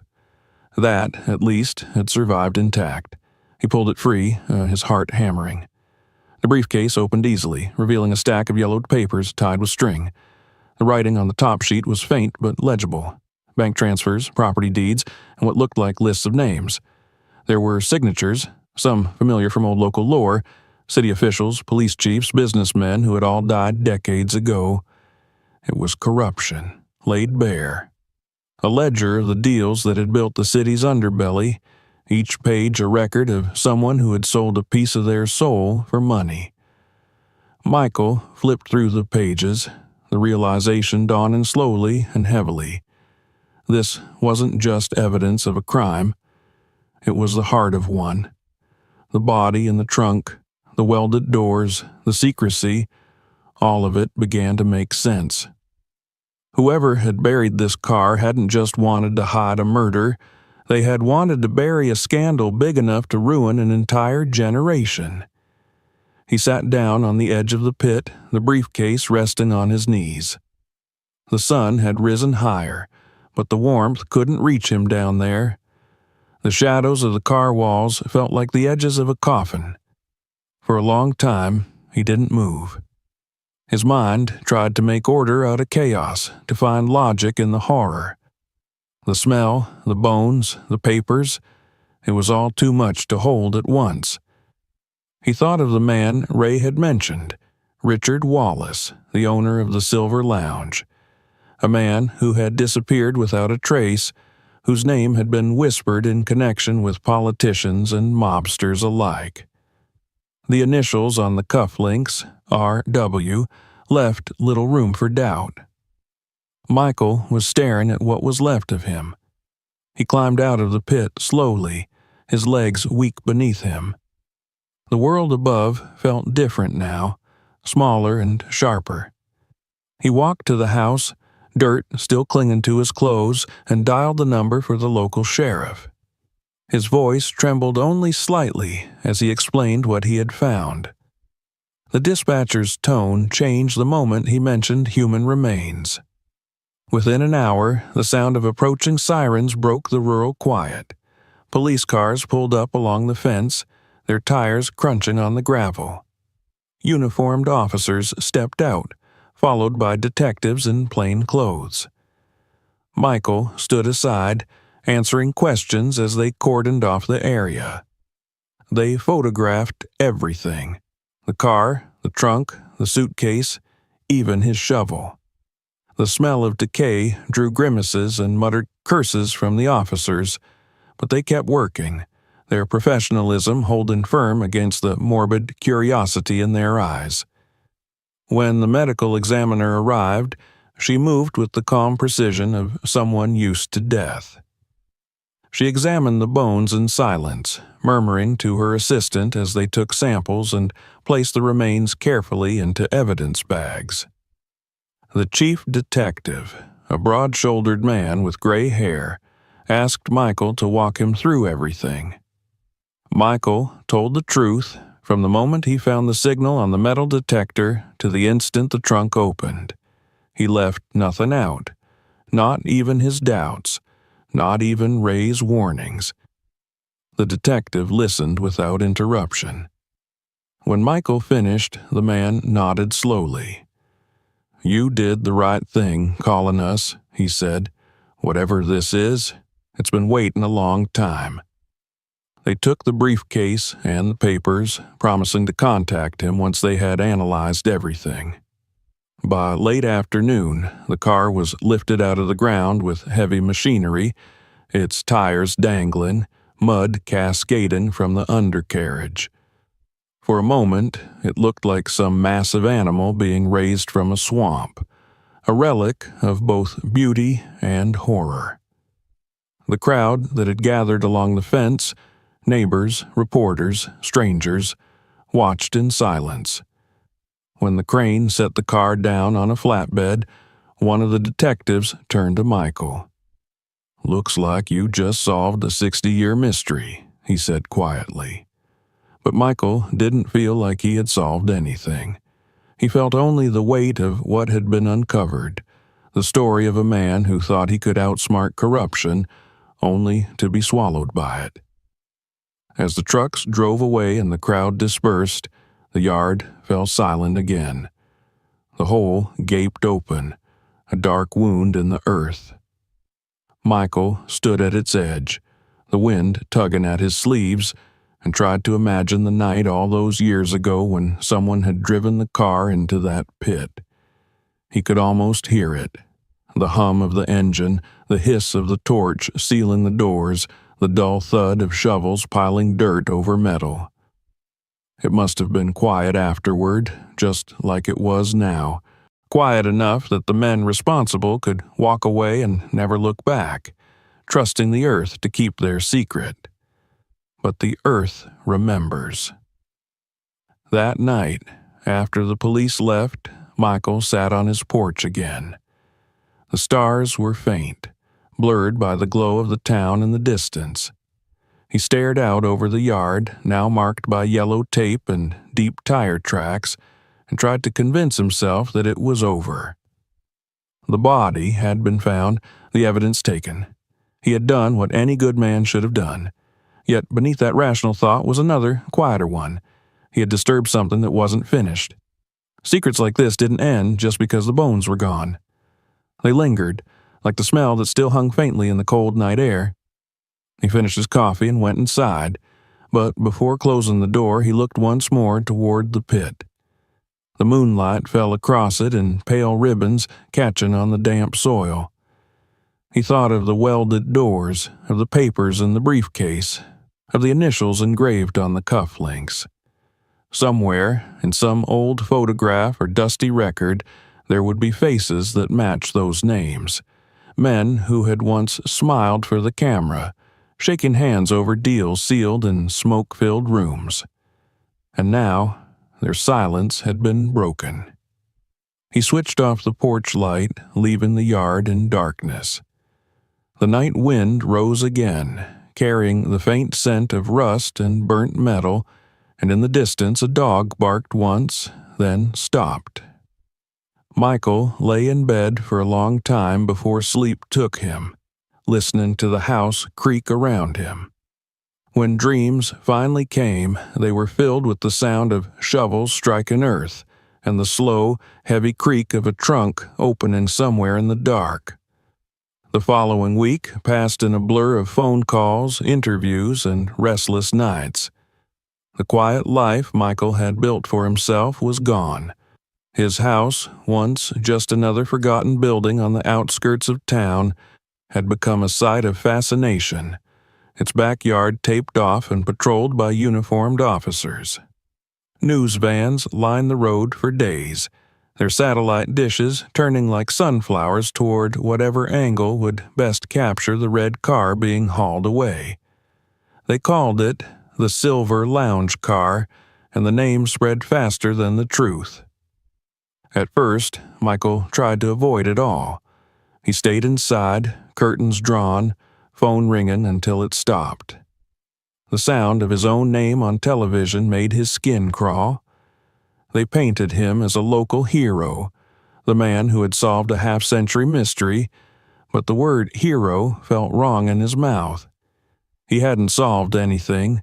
That, at least, had survived intact. He pulled it free, his heart hammering. The briefcase opened easily, revealing a stack of yellowed papers tied with string. The writing on the top sheet was faint but legible. Bank transfers, property deeds, and what looked like lists of names. There were signatures, some familiar from old local lore, city officials, police chiefs, businessmen who had all died decades ago. It was corruption, laid bare. A ledger of the deals that had built the city's underbelly, each page a record of someone who had sold a piece of their soul for money. Michael flipped through the pages, the realization dawning slowly and heavily. This wasn't just evidence of a crime. It was the heart of one. The body in the trunk, the welded doors, the secrecy, All of it began to make sense. Whoever had buried this car hadn't just wanted to hide a murder, they had wanted to bury a scandal big enough to ruin an entire generation. He sat down on the edge of the pit, the briefcase resting on his knees. The sun had risen higher, but the warmth couldn't reach him down there. The shadows of the car walls felt like the edges of a coffin. For a long time, he didn't move. His mind tried to make order out of chaos, to find logic in the horror. The smell, the bones, the papers, it was all too much to hold at once. He thought of the man Ray had mentioned, Richard Wallace, the owner of the Silver Lounge. A man who had disappeared without a trace, whose name had been whispered in connection with politicians and mobsters alike. The initials on the cufflinks, R.W., left little room for doubt. Michael was staring at what was left of him. He climbed out of the pit slowly, his legs weak beneath him. The world above felt different now, smaller and sharper. He walked to the house, dirt still clinging to his clothes, and dialed the number for the local sheriff. His voice trembled only slightly as he explained what he had found. The dispatcher's tone changed the moment he mentioned human remains. Within an hour, the sound of approaching sirens broke the rural quiet. Police cars pulled up along the fence, their tires crunching on the gravel. Uniformed officers stepped out, followed by detectives in plain clothes. Michael stood aside, answering questions as they cordoned off the area. They photographed everything: the car, the trunk, the suitcase, even his shovel. The smell of decay drew grimaces and muttered curses from the officers, but they kept working, their professionalism holding firm against the morbid curiosity in their eyes. When the medical examiner arrived, she moved with the calm precision of someone used to death. She examined the bones in silence, murmuring to her assistant as they took samples and placed the remains carefully into evidence bags. The chief detective, a broad-shouldered man with gray hair, asked Michael to walk him through everything. Michael told the truth from the moment he found the signal on the metal detector to the instant the trunk opened. He left nothing out, not even his doubts, not even Ray's warnings. The detective listened without interruption. When Michael finished, the man nodded slowly. "You did the right thing calling us," he said. "Whatever this is, it's been waiting a long time." They took the briefcase and the papers, promising to contact him once they had analyzed everything. By late afternoon, the car was lifted out of the ground with heavy machinery, its tires dangling, mud cascading from the undercarriage. For a moment, it looked like some massive animal being raised from a swamp, a relic of both beauty and horror. The crowd that had gathered along the fence, neighbors, reporters, strangers, watched in silence. When the crane set the car down on a flatbed, one of the detectives turned to Michael. "Looks like you just solved a 60-year mystery," he said quietly. But Michael didn't feel like he had solved anything. He felt only the weight of what had been uncovered, the story of a man who thought he could outsmart corruption, only to be swallowed by it. As the trucks drove away and the crowd dispersed, the yard fell silent again. The hole gaped open, a dark wound in the earth. Michael stood at its edge, the wind tugging at his sleeves, and tried to imagine the night all those years ago when someone had driven the car into that pit. He could almost hear it, the hum of the engine, the hiss of the torch sealing the doors, the dull thud of shovels piling dirt over metal. It must have been quiet afterward, just like it was now, quiet enough that the men responsible could walk away and never look back, trusting the earth to keep their secret. But the earth remembers. That night, after the police left, Michael sat on his porch again. The stars were faint, blurred by the glow of the town in the distance. He stared out over the yard, now marked by yellow tape and deep tire tracks, and tried to convince himself that it was over. The body had been found, the evidence taken. He had done what any good man should have done. Yet beneath that rational thought was another, quieter one. He had disturbed something that wasn't finished. Secrets like this didn't end just because the bones were gone. They lingered, like the smell that still hung faintly in the cold night air. He finished his coffee and went inside, but before closing the door he looked once more toward the pit. The moonlight fell across it in pale ribbons catching on the damp soil. He thought of the welded doors, of the papers in the briefcase, of the initials engraved on the cufflinks. Somewhere, in some old photograph or dusty record, there would be faces that matched those names. Men who had once smiled for the camera, shaking hands over deals sealed in smoke-filled rooms. And now, their silence had been broken. He switched off the porch light, leaving the yard in darkness. The night wind rose again, carrying the faint scent of rust and burnt metal, and in the distance a dog barked once, then stopped. Michael lay in bed for a long time before sleep took him, listening to the house creak around him. When dreams finally came, they were filled with the sound of shovels striking earth and the slow, heavy creak of a trunk opening somewhere in the dark. The following week passed in a blur of phone calls, interviews, and restless nights. The quiet life Michael had built for himself was gone. His house, once just another forgotten building on the outskirts of town, had become a site of fascination, its backyard taped off and patrolled by uniformed officers. News vans lined the road for days, their satellite dishes turning like sunflowers toward whatever angle would best capture the red car being hauled away. They called it the Silver Lounge Car, and the name spread faster than the truth. At first, Michael tried to avoid it all. He stayed inside, curtains drawn, phone ringing until it stopped. The sound of his own name on television made his skin crawl. They painted him as a local hero, the man who had solved a half-century mystery, but the word hero felt wrong in his mouth. He hadn't solved anything.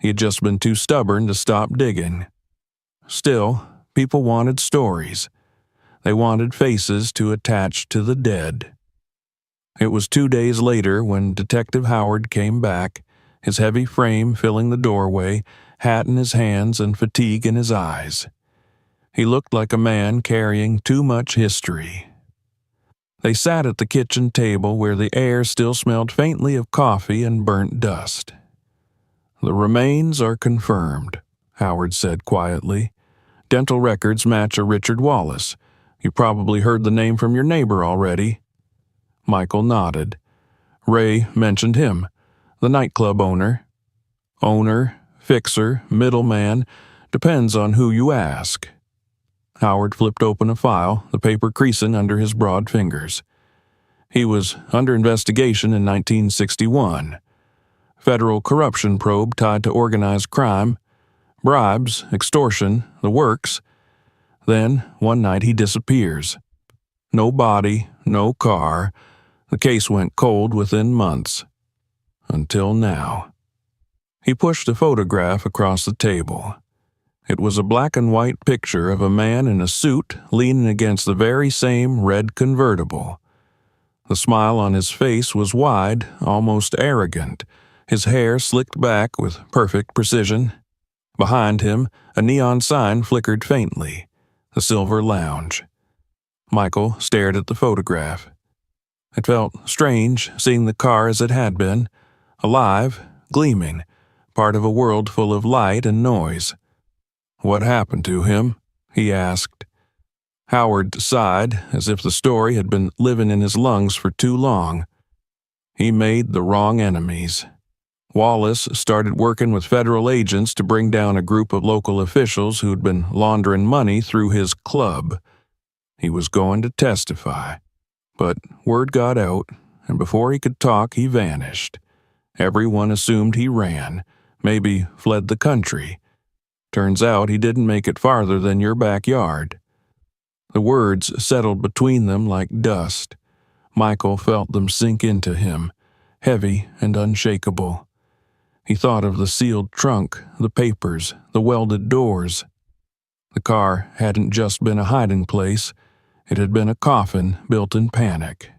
He had just been too stubborn to stop digging. Still, people wanted stories. They wanted faces to attach to the dead. It was 2 days later when Detective Howard came back, his heavy frame filling the doorway, hat in his hands and fatigue in his eyes. He looked like a man carrying too much history. They sat at the kitchen table where the air still smelled faintly of coffee and burnt dust. "The remains are confirmed," Howard said quietly. "Dental records match a Richard Wallace. You probably heard the name from your neighbor already." Michael nodded. Ray mentioned him, the nightclub owner. Owner, fixer, middleman, depends on who you ask. Howard flipped open a file, the paper creasing under his broad fingers. He was under investigation in 1961. Federal corruption probe tied to organized crime, bribes, extortion, the works. Then, one night he disappears. No body, no car. The case went cold within months. Until now. He pushed a photograph across the table. It was a black and white picture of a man in a suit leaning against the very same red convertible. The smile on his face was wide, almost arrogant, his hair slicked back with perfect precision. Behind him, a neon sign flickered faintly, the Silver Lounge. Michael stared at the photograph. It felt strange seeing the car as it had been, alive, gleaming, part of a world full of light and noise. "What happened to him?" he asked. Howard sighed, as if the story had been living in his lungs for too long. He made the wrong enemies. Wallace started working with federal agents to bring down a group of local officials who'd been laundering money through his club. He was going to testify. But word got out, and before he could talk, he vanished. Everyone assumed he ran, maybe fled the country. Turns out he didn't make it farther than your backyard. The words settled between them like dust. Michael felt them sink into him, heavy and unshakable. He thought of the sealed trunk, the papers, the welded doors. The car hadn't just been a hiding place, it had been a coffin built in panic.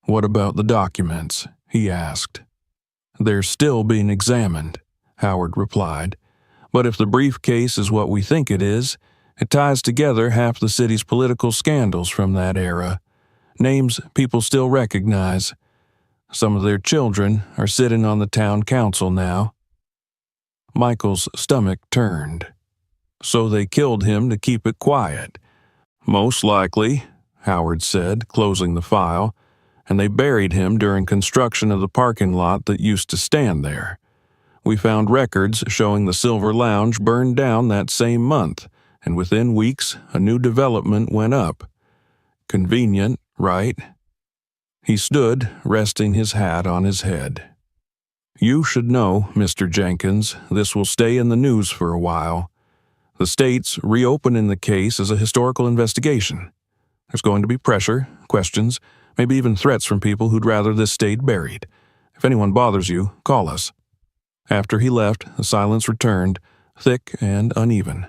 "What about the documents?" he asked. "They're still being examined," Howard replied. "But if the briefcase is what we think it is, it ties together half the city's political scandals from that era. Names people still recognize. Some of their children are sitting on the town council now." Michael's stomach turned. "So they killed him to keep it quiet." "Most likely," Howard said, closing the file, "and they buried him during construction of the parking lot that used to stand there. We found records showing the Silver Lounge burned down that same month, and within weeks a new development went up. Convenient, right?" He stood, resting his hat on his head. "You should know, Mr. Jenkins, this will stay in the news for a while. The state's reopening the case as a historical investigation. There's going to be pressure, questions, maybe even threats from people who'd rather this stayed buried. If anyone bothers you, call us." After he left, the silence returned, thick and uneven.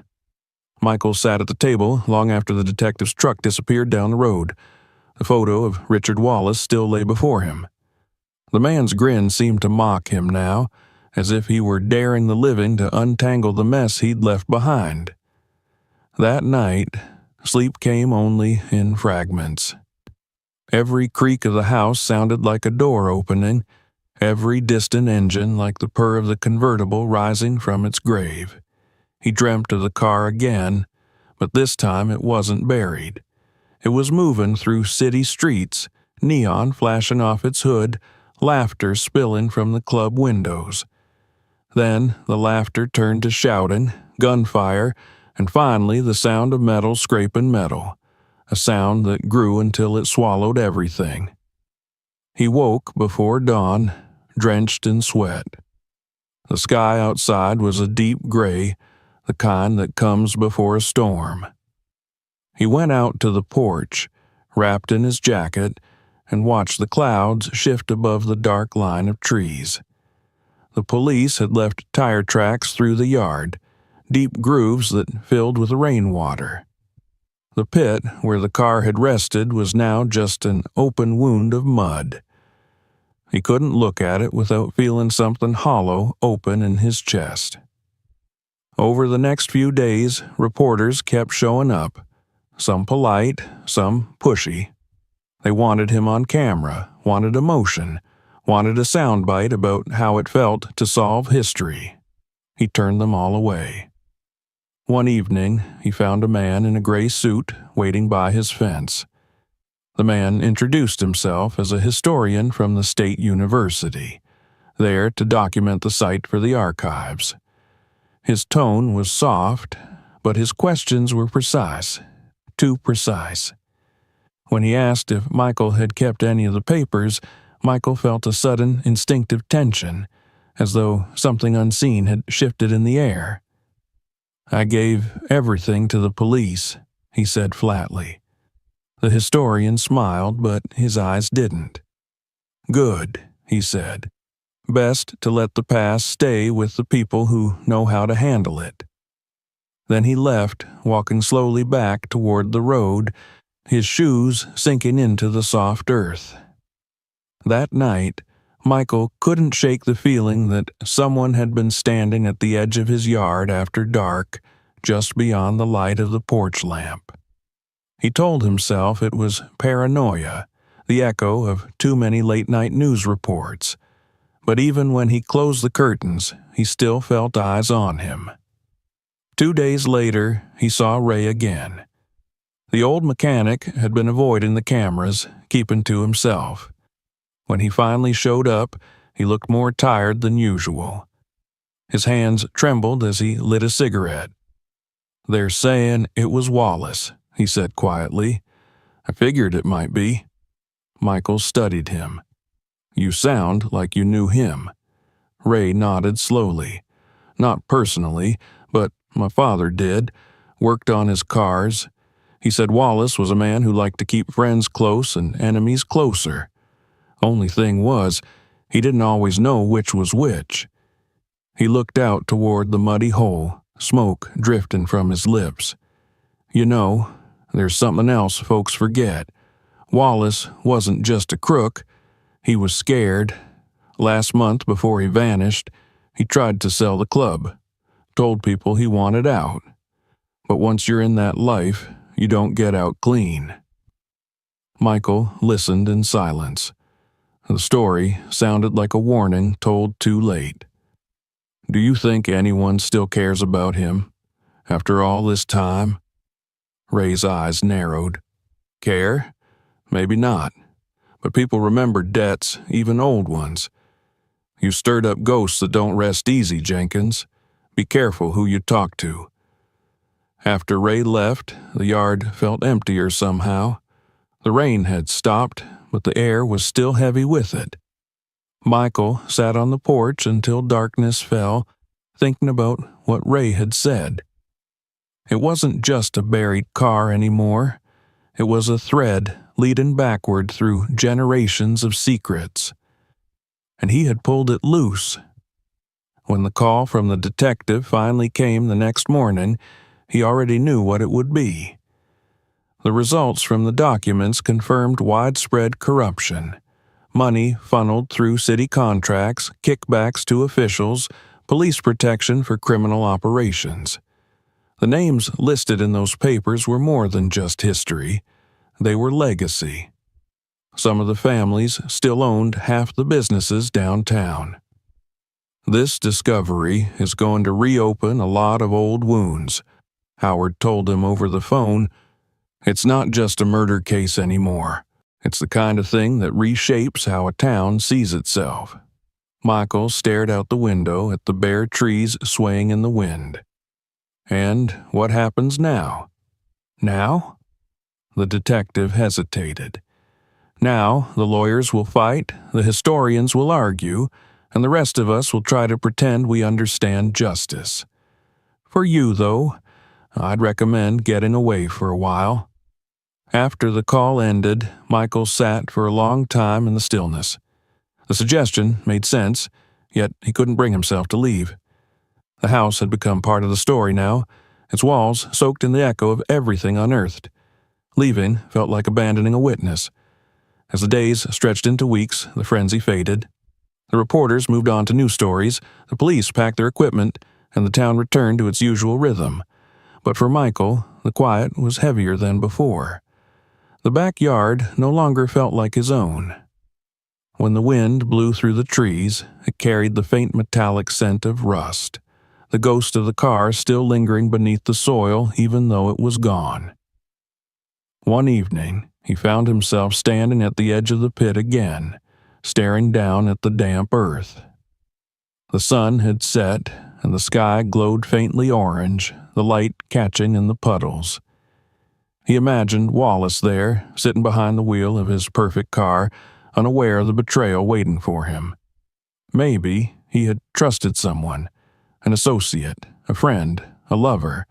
Michael sat at the table long after the detective's truck disappeared down the road. The photo of Richard Wallace still lay before him. The man's grin seemed to mock him now, as if he were daring the living to untangle the mess he'd left behind. That night, sleep came only in fragments. Every creak of the house sounded like a door opening, every distant engine like the purr of the convertible rising from its grave. He dreamt of the car again, but this time it wasn't buried. It was moving through city streets, neon flashing off its hood, laughter spilling from the club windows. Then the laughter turned to shouting, gunfire, and finally the sound of metal scraping metal, a sound that grew until it swallowed everything. He woke before dawn, drenched in sweat. The sky outside was a deep gray, the kind that comes before a storm. He went out to the porch, wrapped in his jacket, and watched the clouds shift above the dark line of trees. The police had left tire tracks through the yard, deep grooves that filled with rainwater. The pit where the car had rested was now just an open wound of mud. He couldn't look at it without feeling something hollow open in his chest. Over the next few days, reporters kept showing up, some polite, some pushy. They wanted him on camera, wanted emotion, wanted a soundbite about how it felt to solve history. He turned them all away. One evening, he found a man in a gray suit waiting by his fence. The man introduced himself as a historian from the state university, there to document the site for the archives. His tone was soft, but his questions were precise, too precise. When he asked if Michael had kept any of the papers, Michael felt a sudden instinctive tension, as though something unseen had shifted in the air. "I gave everything to the police," he said flatly. The historian smiled, but his eyes didn't. "Good," he said. "Best to let the past stay with the people who know how to handle it." Then he left, walking slowly back toward the road, his shoes sinking into the soft earth. That night, Michael couldn't shake the feeling that someone had been standing at the edge of his yard after dark, just beyond the light of the porch lamp. He told himself it was paranoia, the echo of too many late-night news reports. But even when he closed the curtains, he still felt eyes on him. 2 days later, he saw Ray again. The old mechanic had been avoiding the cameras, keeping to himself. When he finally showed up, he looked more tired than usual. His hands trembled as he lit a cigarette. "They're saying it was Wallace," he said quietly. I figured it might be. Michael studied him. You sound like you knew him. Ray nodded slowly. Not personally, but my father did. Worked on his cars. He said Wallace was a man who liked to keep friends close and enemies closer. Only thing was, he didn't always know which was which. He looked out toward the muddy hole, smoke drifting from his lips. You know, there's something else folks forget. Wallace wasn't just a crook. He was scared. Last month, before he vanished, he tried to sell the club. Told people he wanted out. But once you're in that life, you don't get out clean. Michael listened in silence. The story sounded like a warning told too late. Do you think anyone still cares about him? After all this time? Ray's eyes narrowed. Care? Maybe not. But people remember debts, even old ones. You stirred up ghosts that don't rest easy, Jenkins. Be careful who you talk to. After Ray left, the yard felt emptier somehow. The rain had stopped, but the air was still heavy with it. Michael sat on the porch until darkness fell, thinking about what Ray had said. It wasn't just a buried car anymore. It was a thread leading backward through generations of secrets. And he had pulled it loose. When the call from the detective finally came the next morning, he already knew what it would be. The results from the documents confirmed widespread corruption. Money funneled through city contracts, kickbacks to officials, police protection for criminal operations. The names listed in those papers were more than just history. They were legacy. Some of the families still owned half the businesses downtown. This discovery is going to reopen a lot of old wounds, Howard told him over the phone. It's not just a murder case anymore. It's the kind of thing that reshapes how a town sees itself. Michael stared out the window at the bare trees swaying in the wind. And what happens now? Now? The detective hesitated. Now the lawyers will fight, the historians will argue, and the rest of us will try to pretend we understand justice. For you, though, I'd recommend getting away for a while. After the call ended, Michael sat for a long time in the stillness. The suggestion made sense, yet he couldn't bring himself to leave. The house had become part of the story now, its walls soaked in the echo of everything unearthed. Leaving felt like abandoning a witness. As the days stretched into weeks, the frenzy faded. The reporters moved on to new stories, the police packed their equipment, and the town returned to its usual rhythm. But for Michael, the quiet was heavier than before. The backyard no longer felt like his own. When the wind blew through the trees, it carried the faint metallic scent of rust, the ghost of the car still lingering beneath the soil even though it was gone. One evening, he found himself standing at the edge of the pit again, staring down at the damp earth. The sun had set, and the sky glowed faintly orange, the light catching in the puddles. He imagined Wallace there, sitting behind the wheel of his perfect car, unaware of the betrayal waiting for him. Maybe he had trusted someone, an associate, a friend, a lover,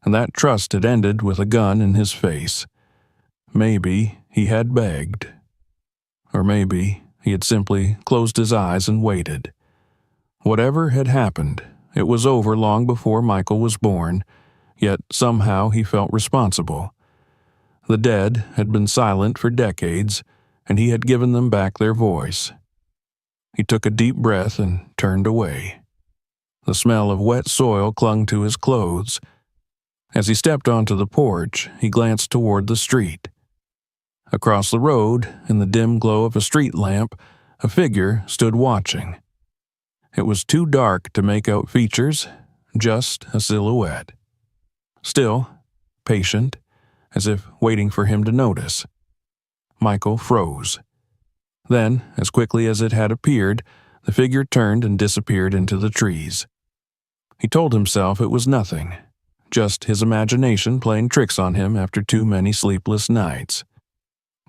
and that trust had ended with a gun in his face. Maybe he had begged. Or maybe he had simply closed his eyes and waited. Whatever had happened, it was over long before Michael was born, yet somehow he felt responsible. The dead had been silent for decades, and he had given them back their voice. He took a deep breath and turned away. The smell of wet soil clung to his clothes. As he stepped onto the porch, he glanced toward the street. Across the road, in the dim glow of a street lamp, a figure stood watching. It was too dark to make out features, just a silhouette. Still, patient, as if waiting for him to notice. Michael froze. Then, as quickly as it had appeared, the figure turned and disappeared into the trees. He told himself it was nothing, just his imagination playing tricks on him after too many sleepless nights.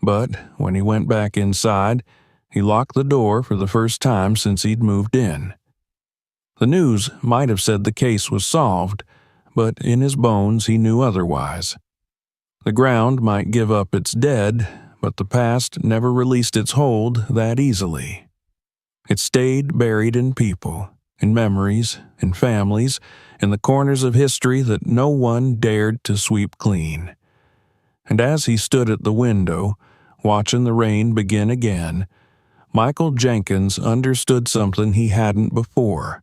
But when he went back inside, he locked the door for the first time since he'd moved in. The news might have said the case was solved, but in his bones he knew otherwise. The ground might give up its dead, but the past never released its hold that easily. It stayed buried in people, in memories, in families, in the corners of history that no one dared to sweep clean. And as he stood at the window, watching the rain begin again, Michael Jenkins understood something he hadn't before.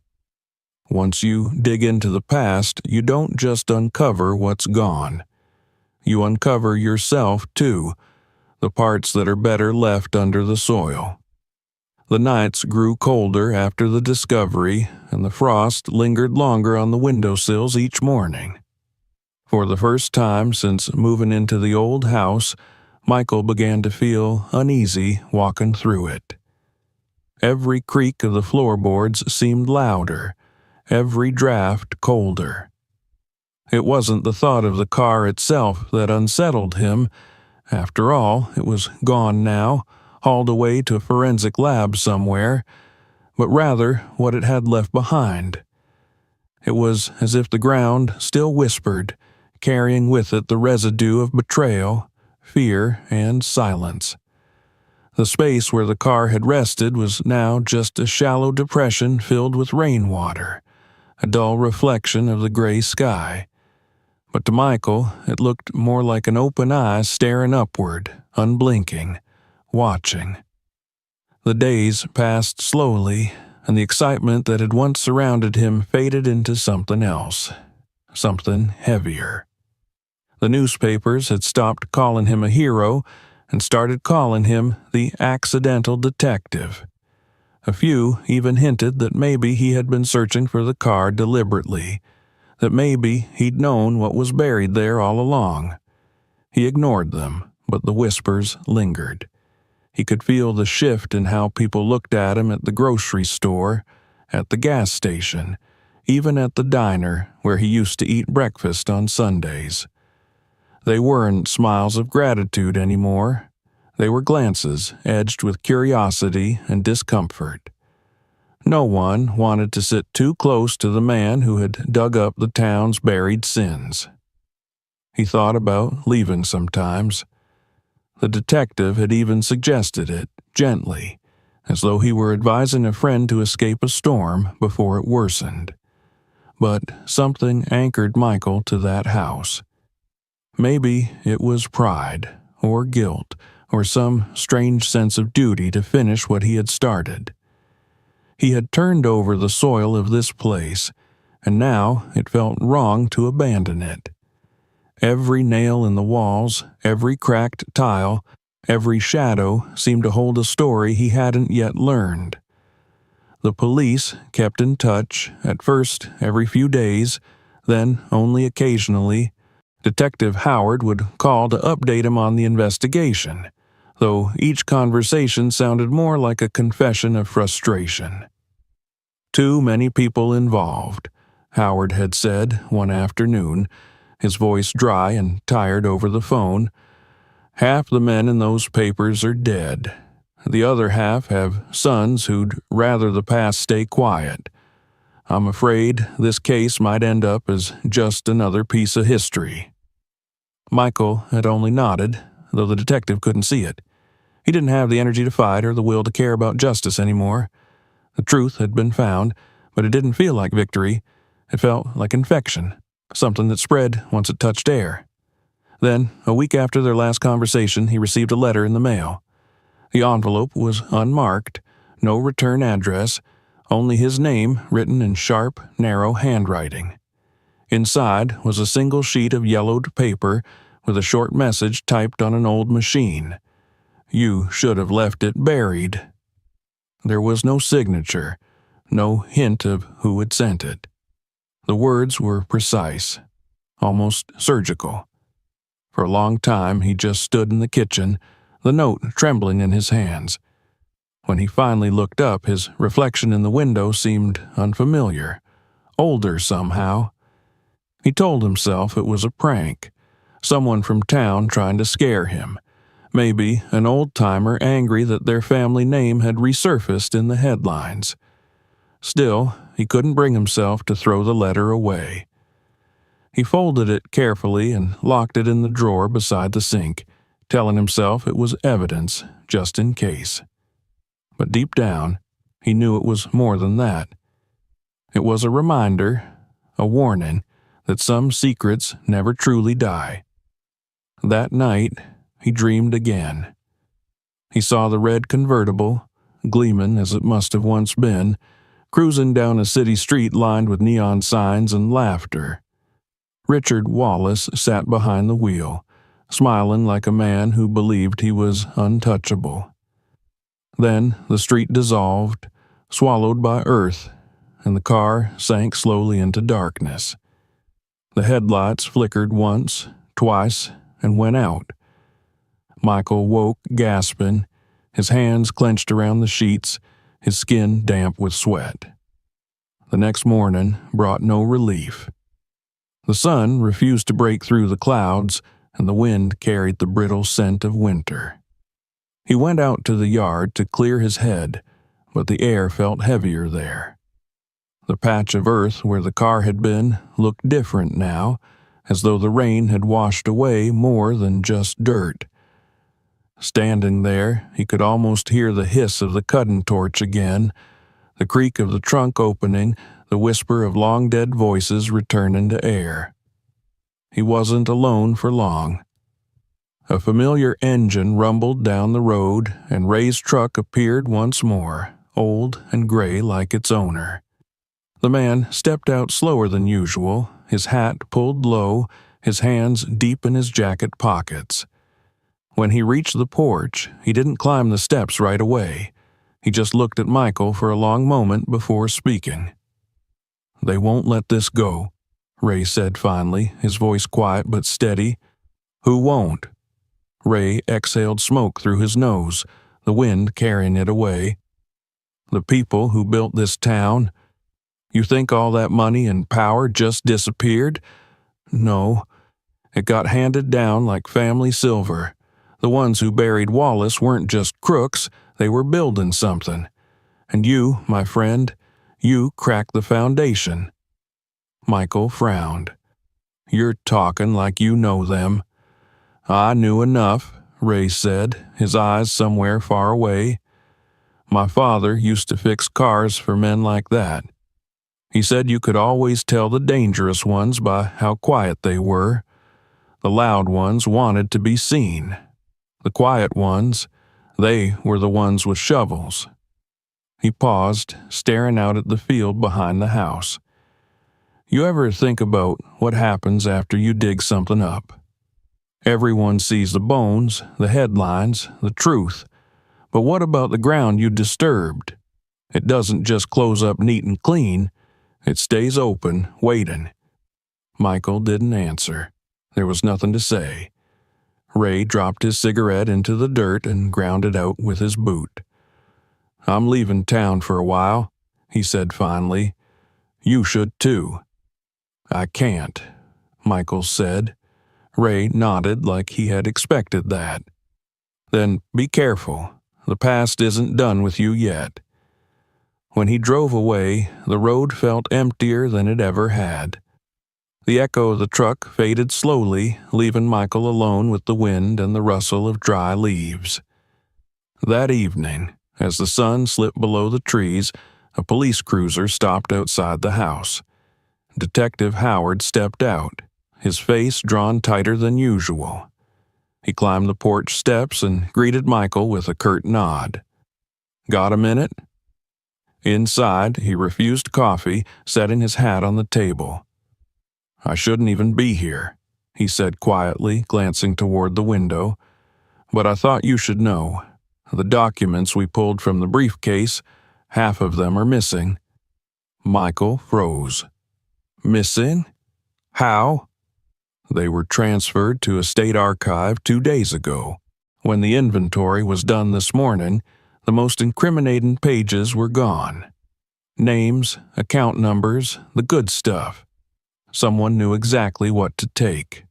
Once you dig into the past, you don't just uncover what's gone. You uncover yourself, too, the parts that are better left under the soil. The nights grew colder after the discovery, and the frost lingered longer on the windowsills each morning. For the first time since moving into the old house, Michael began to feel uneasy walking through it. Every creak of the floorboards seemed louder, every draft colder. It wasn't the thought of the car itself that unsettled him. After all, it was gone now, hauled away to a forensic lab somewhere, but rather what it had left behind. It was as if the ground still whispered, carrying with it the residue of betrayal, fear, and silence. The space where the car had rested was now just a shallow depression filled with rainwater, a dull reflection of the gray sky. But to Michael, it looked more like an open eye staring upward, unblinking, watching. The days passed slowly, and the excitement that had once surrounded him faded into something else, something heavier. The newspapers had stopped calling him a hero and started calling him the accidental detective. A few even hinted that maybe he had been searching for the car deliberately, that maybe he'd known what was buried there all along. He ignored them, but the whispers lingered. He could feel the shift in how people looked at him at the grocery store, at the gas station, even at the diner where he used to eat breakfast on Sundays. They weren't smiles of gratitude anymore. They were glances edged with curiosity and discomfort. No one wanted to sit too close to the man who had dug up the town's buried sins. He thought about leaving sometimes. The detective had even suggested it, gently, as though he were advising a friend to escape a storm before it worsened. But something anchored Michael to that house. Maybe it was pride, or guilt, or some strange sense of duty to finish what he had started. He had turned over the soil of this place, and now it felt wrong to abandon it. Every nail in the walls, every cracked tile, every shadow seemed to hold a story he hadn't yet learned. The police kept in touch, at first every few days, then only occasionally. Detective Howard would call to update him on the investigation, though each conversation sounded more like a confession of frustration. Too many people involved, Howard had said one afternoon, his voice dry and tired over the phone. Half the men in those papers are dead. The other half have sons who'd rather the past stay quiet. I'm afraid this case might end up as just another piece of history. Michael had only nodded, though the detective couldn't see it. He didn't have the energy to fight or the will to care about justice anymore. The truth had been found, but it didn't feel like victory. It felt like infection, something that spread once it touched air. Then, a week after their last conversation, he received a letter in the mail. The envelope was unmarked, no return address, only his name written in sharp, narrow handwriting. Inside was a single sheet of yellowed paper with a short message typed on an old machine. You should have left it buried. There was no signature, no hint of who had sent it. The words were precise, almost surgical. For a long time he just stood in the kitchen, the note trembling in his hands. When he finally looked up, his reflection in the window seemed unfamiliar, older somehow. He told himself it was a prank, someone from town trying to scare him, maybe an old-timer angry that their family name had resurfaced in the headlines. Still, he couldn't bring himself to throw the letter away. He folded it carefully and locked it in the drawer beside the sink, telling himself it was evidence, just in case. But deep down, he knew it was more than that. It was a reminder, a warning, that some secrets never truly die. That night, he dreamed again. He saw the red convertible, gleaming as it must have once been, cruising down a city street lined with neon signs and laughter. Richard Wallace sat behind the wheel, smiling like a man who believed he was untouchable. Then the street dissolved, swallowed by earth, and the car sank slowly into darkness. The headlights flickered once, twice, and went out. Michael woke gasping, his hands clenched around the sheets, his skin damp with sweat. The next morning brought no relief. The sun refused to break through the clouds, and the wind carried the brittle scent of winter. He went out to the yard to clear his head, but the air felt heavier there. The patch of earth where the car had been looked different now, as though the rain had washed away more than just dirt. Standing there, he could almost hear the hiss of the cutting torch again, the creak of the trunk opening, the whisper of long-dead voices returning to air. He wasn't alone for long. A familiar engine rumbled down the road, and Ray's truck appeared once more, old and gray like its owner. The man stepped out slower than usual, his hat pulled low, his hands deep in his jacket pockets. When he reached the porch, he didn't climb the steps right away. He just looked at Michael for a long moment before speaking. "They won't let this go," Ray said finally, his voice quiet but steady. "Who won't?" Ray exhaled smoke through his nose, the wind carrying it away. "The people who built this town. You think all that money and power just disappeared? No. It got handed down like family silver. The ones who buried Wallace weren't just crooks, they were building something. And you, my friend, you cracked the foundation." Michael frowned. "You're talking like you know them." "I knew enough," Ray said, his eyes somewhere far away. "My father used to fix cars for men like that. He said you could always tell the dangerous ones by how quiet they were. The loud ones wanted to be seen. The quiet ones, they were the ones with shovels." He paused, staring out at the field behind the house. "You ever think about what happens after you dig something up? Everyone sees the bones, the headlines, the truth. But what about the ground you disturbed? It doesn't just close up neat and clean. It stays open, waiting." Michael didn't answer. There was nothing to say. Ray dropped his cigarette into the dirt and ground it out with his boot. "I'm leaving town for a while," he said finally. "You should too." "I can't," Michael said. Ray nodded like he had expected that. "Then be careful. The past isn't done with you yet." When he drove away, the road felt emptier than it ever had. The echo of the truck faded slowly, leaving Michael alone with the wind and the rustle of dry leaves. That evening, as the sun slipped below the trees, a police cruiser stopped outside the house. Detective Howard stepped out, his face drawn tighter than usual. He climbed the porch steps and greeted Michael with a curt nod. "Got a minute?" Inside, he refused coffee, setting his hat on the table. "I shouldn't even be here," he said quietly, glancing toward the window. "But I thought you should know. The documents we pulled from the briefcase, half of them are missing." Michael froze. "Missing? How?" "They were transferred to a state archive 2 days ago. When the inventory was done this morning, the most incriminating pages were gone. Names, account numbers, the good stuff. someone knew exactly what to take.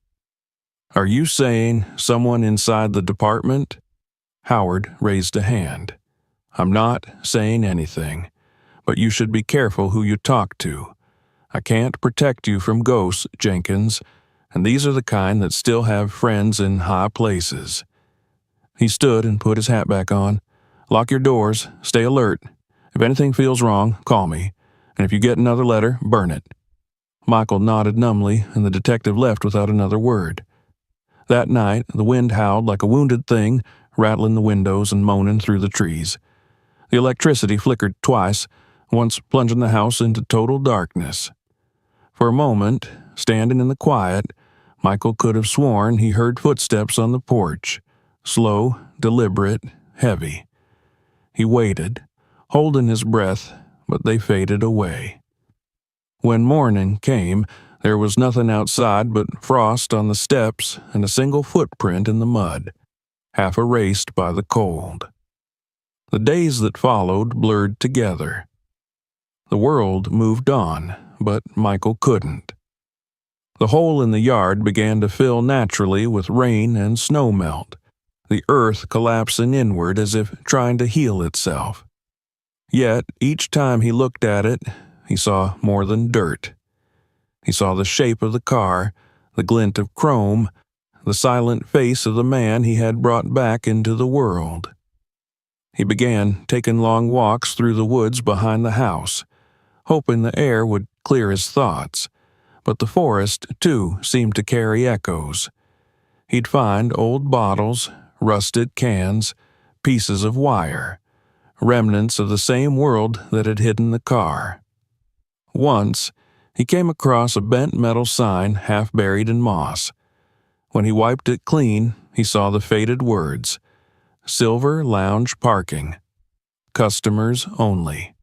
"Are you saying someone inside the department?" Howard raised a hand. "I'm not saying anything, but you should be careful who you talk to. I can't protect you from ghosts, Jenkins, and these are the kind that still have friends in high places." He stood and put his hat back on. "Lock your doors, stay alert. If anything feels wrong, call me, and if you get another letter, burn it." Michael nodded numbly, and the detective left without another word. That night, the wind howled like a wounded thing, rattling the windows and moaning through the trees. The electricity flickered twice, once plunging the house into total darkness. For a moment, standing in the quiet, Michael could have sworn he heard footsteps on the porch, slow, deliberate, heavy. He waited, holding his breath, but they faded away. When morning came, there was nothing outside but frost on the steps and a single footprint in the mud, half erased by the cold. The days that followed blurred together. The world moved on, but Michael couldn't. The hole in the yard began to fill naturally with rain and snow melt, the earth collapsing inward as if trying to heal itself. Yet, each time he looked at it, he saw more than dirt. He saw the shape of the car, the glint of chrome, the silent face of the man he had brought back into the world. He began taking long walks through the woods behind the house, hoping the air would clear his thoughts, but the forest, too, seemed to carry echoes. He'd find old bottles, rusted cans, pieces of wire, remnants of the same world that had hidden the car. Once, he came across a bent metal sign half buried in moss. When he wiped it clean, he saw the faded words, "Silver Lounge Parking. Customers only."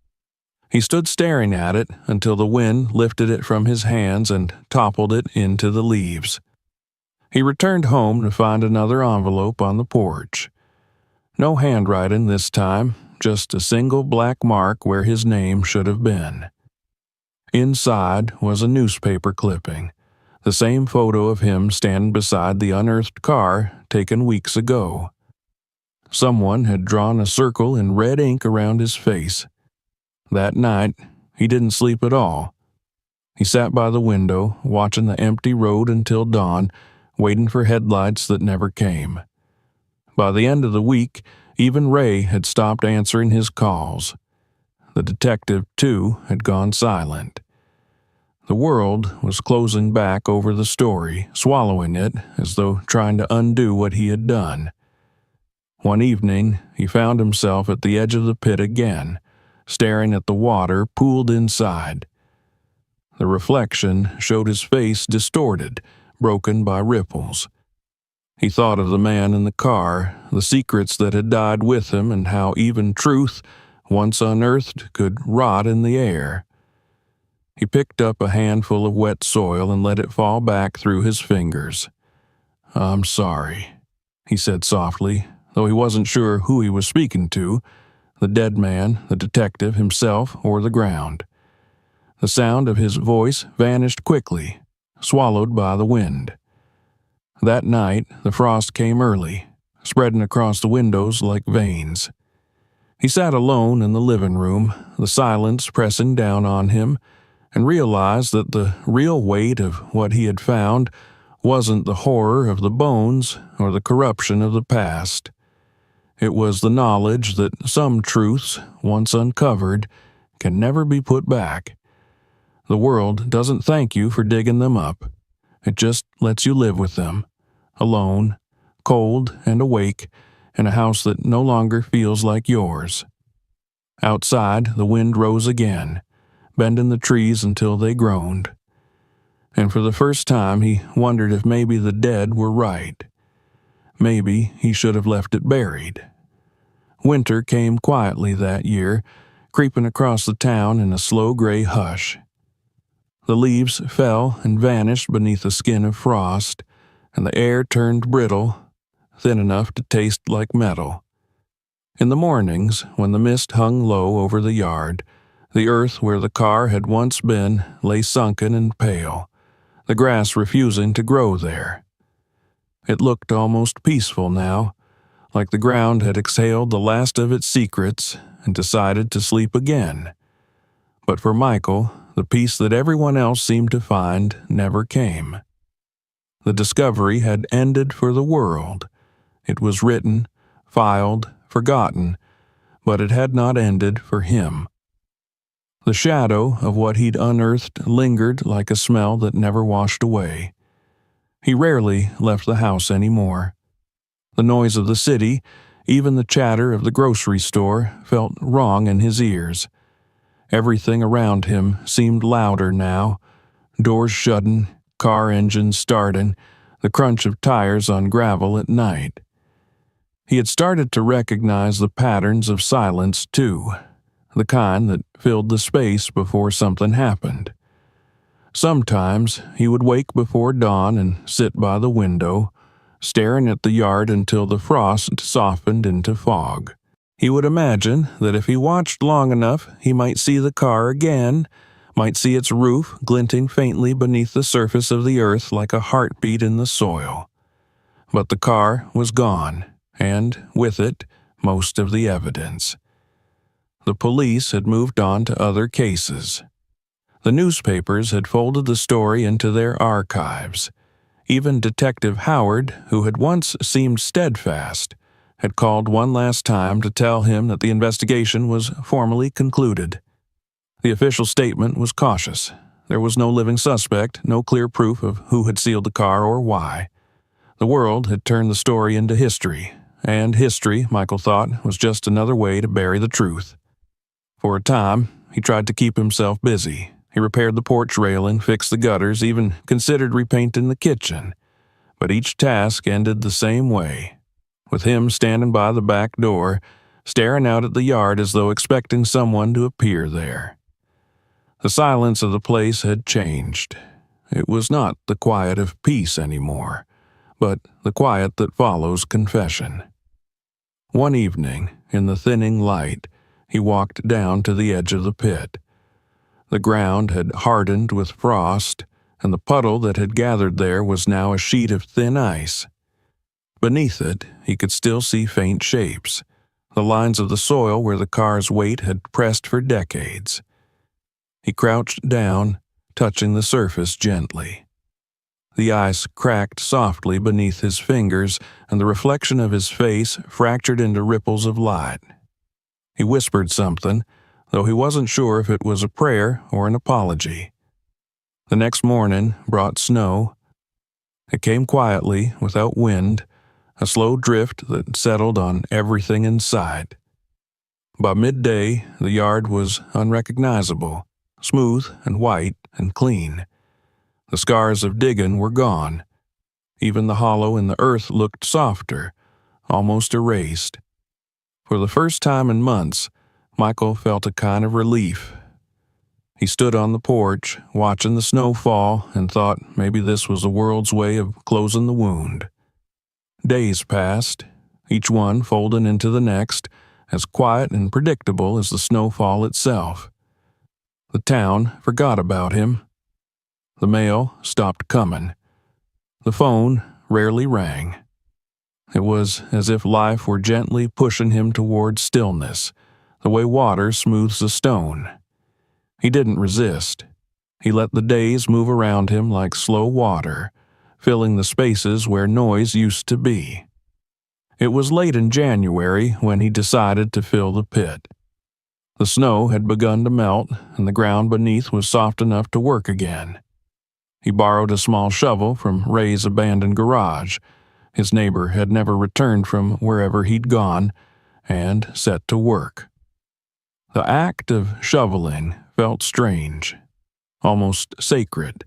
He stood staring at it until the wind lifted it from his hands and toppled it into the leaves. He returned home to find another envelope on the porch. No handwriting this time, just a single black mark where his name should have been. Inside was a newspaper clipping, the same photo of him standing beside the unearthed car taken weeks ago. Someone had drawn a circle in red ink around his face. That night, he didn't sleep at all. He sat by the window, watching the empty road until dawn, waiting for headlights that never came. By the end of the week, even Ray had stopped answering his calls. The detective, too, had gone silent. The world was closing back over the story, swallowing it as though trying to undo what he had done. One evening, he found himself at the edge of the pit again, staring at the water pooled inside. The reflection showed his face distorted, broken by ripples. He thought of the man in the car, the secrets that had died with him, and how even truth, once unearthed, could rot in the air. He picked up a handful of wet soil and let it fall back through his fingers. "I'm sorry," he said softly, though he wasn't sure who he was speaking to, the dead man, the detective, himself, or the ground. The sound of his voice vanished quickly, swallowed by the wind. That night, the frost came early, spreading across the windows like veins. He sat alone in the living room, the silence pressing down on him, and realized that the real weight of what he had found wasn't the horror of the bones or the corruption of the past. It was the knowledge that some truths, once uncovered, can never be put back. The world doesn't thank you for digging them up. It just lets you live with them, alone, cold and awake, in a house that no longer feels like yours. Outside, the wind rose again, bending the trees until they groaned. And for the first time, he wondered if maybe the dead were right. Maybe he should have left it buried. Winter came quietly that year, creeping across the town in a slow gray hush. The leaves fell and vanished beneath a skin of frost, and the air turned brittle, thin enough to taste like metal. In the mornings, when the mist hung low over the yard, the earth where the car had once been lay sunken and pale, the grass refusing to grow there. It looked almost peaceful now, like the ground had exhaled the last of its secrets and decided to sleep again. But for Michael, the peace that everyone else seemed to find never came. The discovery had ended for the world. It was written, filed, forgotten, but it had not ended for him. The shadow of what he'd unearthed lingered like a smell that never washed away. He rarely left the house anymore. The noise of the city, even the chatter of the grocery store, felt wrong in his ears. Everything around him seemed louder now. Doors shutting, car engines starting, the crunch of tires on gravel at night. He had started to recognize the patterns of silence, too, the kind that filled the space before something happened. Sometimes he would wake before dawn and sit by the window, staring at the yard until the frost softened into fog. He would imagine that if he watched long enough, he might see the car again, might see its roof glinting faintly beneath the surface of the earth like a heartbeat in the soil. But the car was gone, and with it, most of the evidence. The police had moved on to other cases. The newspapers had folded the story into their archives. Even Detective Howard, who had once seemed steadfast, had called one last time to tell him that the investigation was formally concluded. The official statement was cautious. There was no living suspect, no clear proof of who had sealed the car or why. The world had turned the story into history, and history, Michael thought, was just another way to bury the truth. For a time, he tried to keep himself busy. He repaired the porch railing, fixed the gutters, even considered repainting the kitchen. But each task ended the same way, with him standing by the back door, staring out at the yard as though expecting someone to appear there. The silence of the place had changed. It was not the quiet of peace anymore, but the quiet that follows confession. One evening, in the thinning light, he walked down to the edge of the pit. The ground had hardened with frost, and the puddle that had gathered there was now a sheet of thin ice. Beneath it, he could still see faint shapes, the lines of the soil where the car's weight had pressed for decades. He crouched down, touching the surface gently. The ice cracked softly beneath his fingers, and the reflection of his face fractured into ripples of light. He whispered something, though he wasn't sure if it was a prayer or an apology. The next morning brought snow. It came quietly, without wind, a slow drift that settled on everything in sight. By midday, the yard was unrecognizable, smooth and white and clean. The scars of digging were gone. Even the hollow in the earth looked softer, almost erased. For the first time in months, Michael felt a kind of relief. He stood on the porch, watching the snow fall, and thought maybe this was the world's way of closing the wound. Days passed, each one folding into the next, as quiet and predictable as the snowfall itself. The town forgot about him. The mail stopped coming. The phone rarely rang. It was as if life were gently pushing him toward stillness, the way water smooths a stone. He didn't resist. He let the days move around him like slow water, filling the spaces where noise used to be. It was late in January when he decided to fill the pit. The snow had begun to melt, and the ground beneath was soft enough to work again. He borrowed a small shovel from Ray's abandoned garage. His neighbor had never returned from wherever he'd gone, and set to work. The act of shoveling felt strange, almost sacred.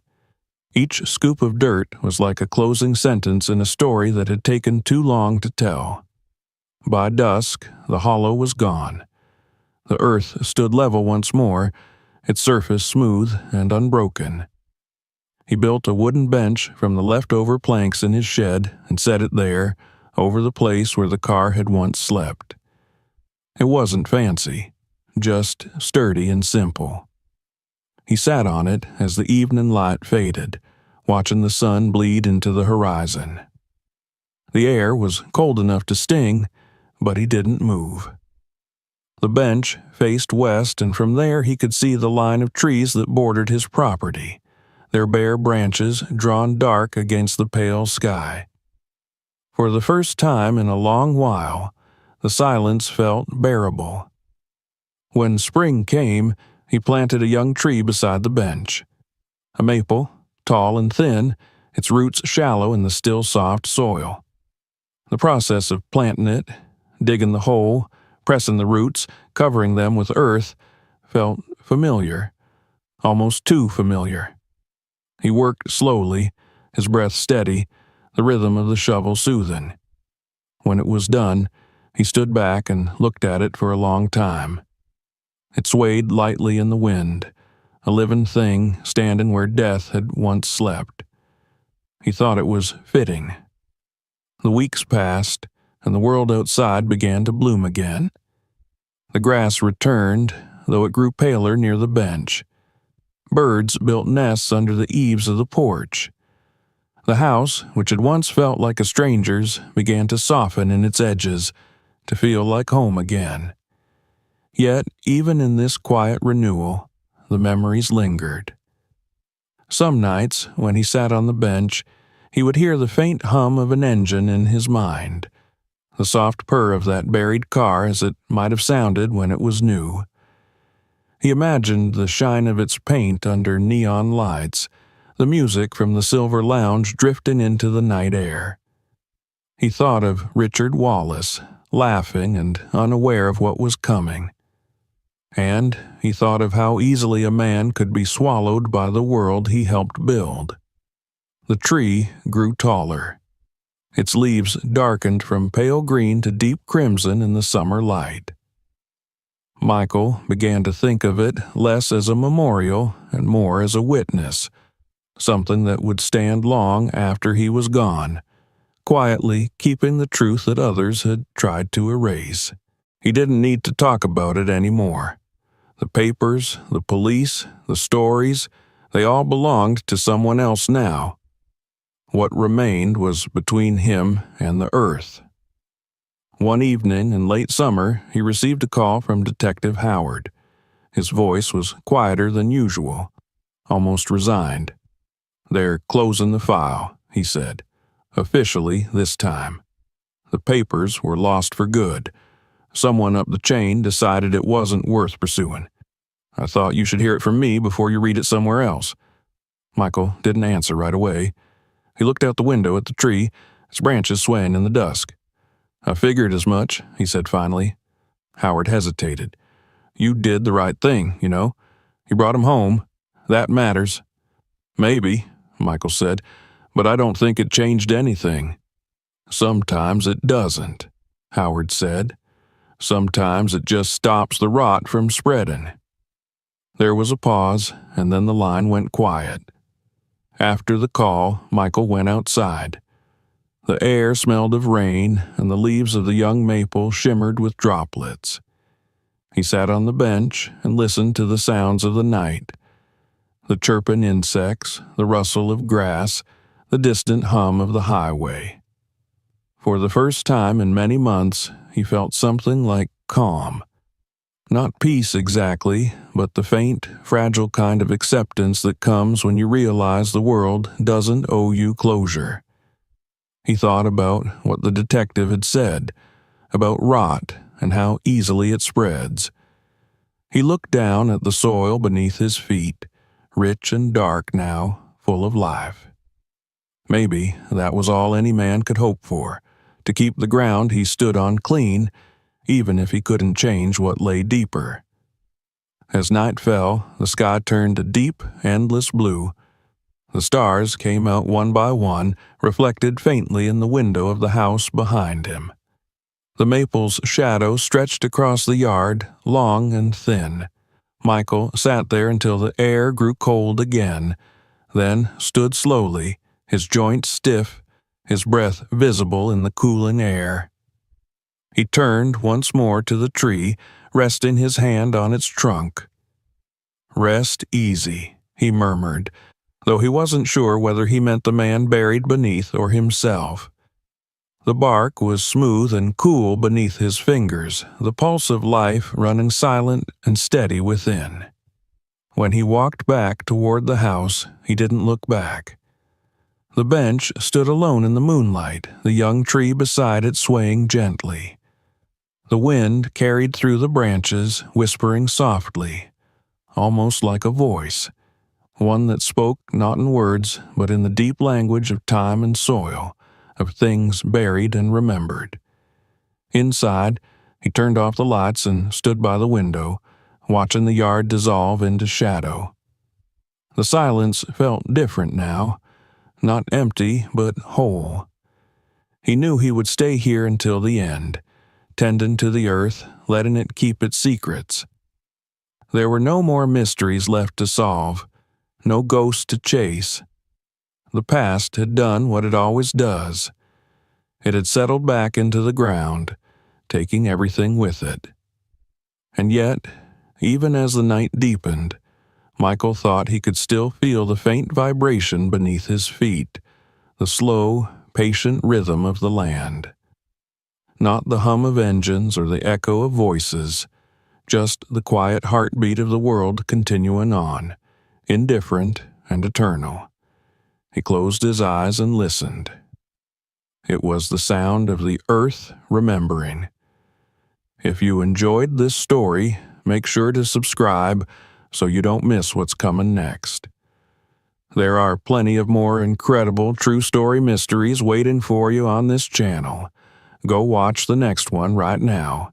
Each scoop of dirt was like a closing sentence in a story that had taken too long to tell. By dusk, the hollow was gone. The earth stood level once more, its surface smooth and unbroken. He built a wooden bench from the leftover planks in his shed and set it there, over the place where the car had once slept. It wasn't fancy, just sturdy and simple. He sat on it as the evening light faded, watching the sun bleed into the horizon. The air was cold enough to sting, but he didn't move. The bench faced west, and from there he could see the line of trees that bordered his property, their bare branches drawn dark against the pale sky. For the first time in a long while, the silence felt bearable. When spring came, he planted a young tree beside the bench. A maple, tall and thin, its roots shallow in the still soft soil. The process of planting it, digging the hole, pressing the roots, covering them with earth, felt familiar, almost too familiar. He worked slowly, his breath steady, the rhythm of the shovel soothing. When it was done, he stood back and looked at it for a long time. It swayed lightly in the wind, a living thing standing where death had once slept. He thought it was fitting. The weeks passed, and the world outside began to bloom again. The grass returned, though it grew paler near the bench. Birds built nests under the eaves of the porch. The house, which had once felt like a stranger's, began to soften in its edges, to feel like home again. Yet, even in this quiet renewal, the memories lingered. Some nights, when he sat on the bench, he would hear the faint hum of an engine in his mind, the soft purr of that buried car as it might have sounded when it was new. He imagined the shine of its paint under neon lights, the music from the silver lounge drifting into the night air. He thought of Richard Wallace, laughing and unaware of what was coming. And he thought of how easily a man could be swallowed by the world he helped build. The tree grew taller. Its leaves darkened from pale green to deep crimson in the summer light. Michael began to think of it less as a memorial and more as a witness, something that would stand long after he was gone, quietly keeping the truth that others had tried to erase. He didn't need to talk about it anymore. The papers, the police, the stories, they all belonged to someone else now. What remained was between him and the earth. One evening in late summer, he received a call from Detective Howard. His voice was quieter than usual, almost resigned. "They're closing the file," he said. "Officially this time. The papers were lost for good. Someone up the chain decided it wasn't worth pursuing. I thought you should hear it from me before you read it somewhere else." Michael didn't answer right away. He looked out the window at the tree, its branches swaying in the dusk. "I figured as much," he said finally. Howard hesitated. "You did the right thing, you know. You brought him home. That matters." "Maybe," Michael said, "but I don't think it changed anything." "Sometimes it doesn't," Howard said. "Sometimes it just stops the rot from spreading." There was a pause, and then the line went quiet. After the call, Michael went outside. The air smelled of rain, and the leaves of the young maple shimmered with droplets. He sat on the bench and listened to the sounds of the night. The chirping insects, the rustle of grass, the distant hum of the highway. For the first time in many months, he felt something like calm. Not peace exactly, but the faint, fragile kind of acceptance that comes when you realize the world doesn't owe you closure. He thought about what the detective had said, about rot and how easily it spreads. He looked down at the soil beneath his feet, rich and dark now, full of life. Maybe that was all any man could hope for, to keep the ground he stood on clean, even if he couldn't change what lay deeper. As night fell, the sky turned a deep, endless blue. The stars came out one by one, reflected faintly in the window of the house behind him. The maple's shadow stretched across the yard, long and thin. Michael sat there until the air grew cold again, then stood slowly, his joints stiff, his breath visible in the cooling air. He turned once more to the tree, resting his hand on its trunk. "Rest easy," he murmured, though he wasn't sure whether he meant the man buried beneath or himself. The bark was smooth and cool beneath his fingers, the pulse of life running silent and steady within. When he walked back toward the house, he didn't look back. The bench stood alone in the moonlight, the young tree beside it swaying gently. The wind carried through the branches, whispering softly, almost like a voice, one that spoke not in words, but in the deep language of time and soil, of things buried and remembered. Inside, he turned off the lights and stood by the window, watching the yard dissolve into shadow. The silence felt different now, not empty, but whole. He knew he would stay here until the end, tending to the earth, letting it keep its secrets. There were no more mysteries left to solve, no ghosts to chase. The past had done what it always does. It had settled back into the ground, taking everything with it. And yet, even as the night deepened, Michael thought he could still feel the faint vibration beneath his feet, the slow, patient rhythm of the land. Not the hum of engines or the echo of voices, just the quiet heartbeat of the world continuing on, indifferent and eternal. He closed his eyes and listened. It was the sound of the earth remembering. If you enjoyed this story, make sure to subscribe so you don't miss what's coming next. There are plenty of more incredible true story mysteries waiting for you on this channel. Go watch the next one right now.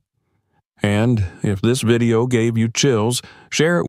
And if this video gave you chills, share it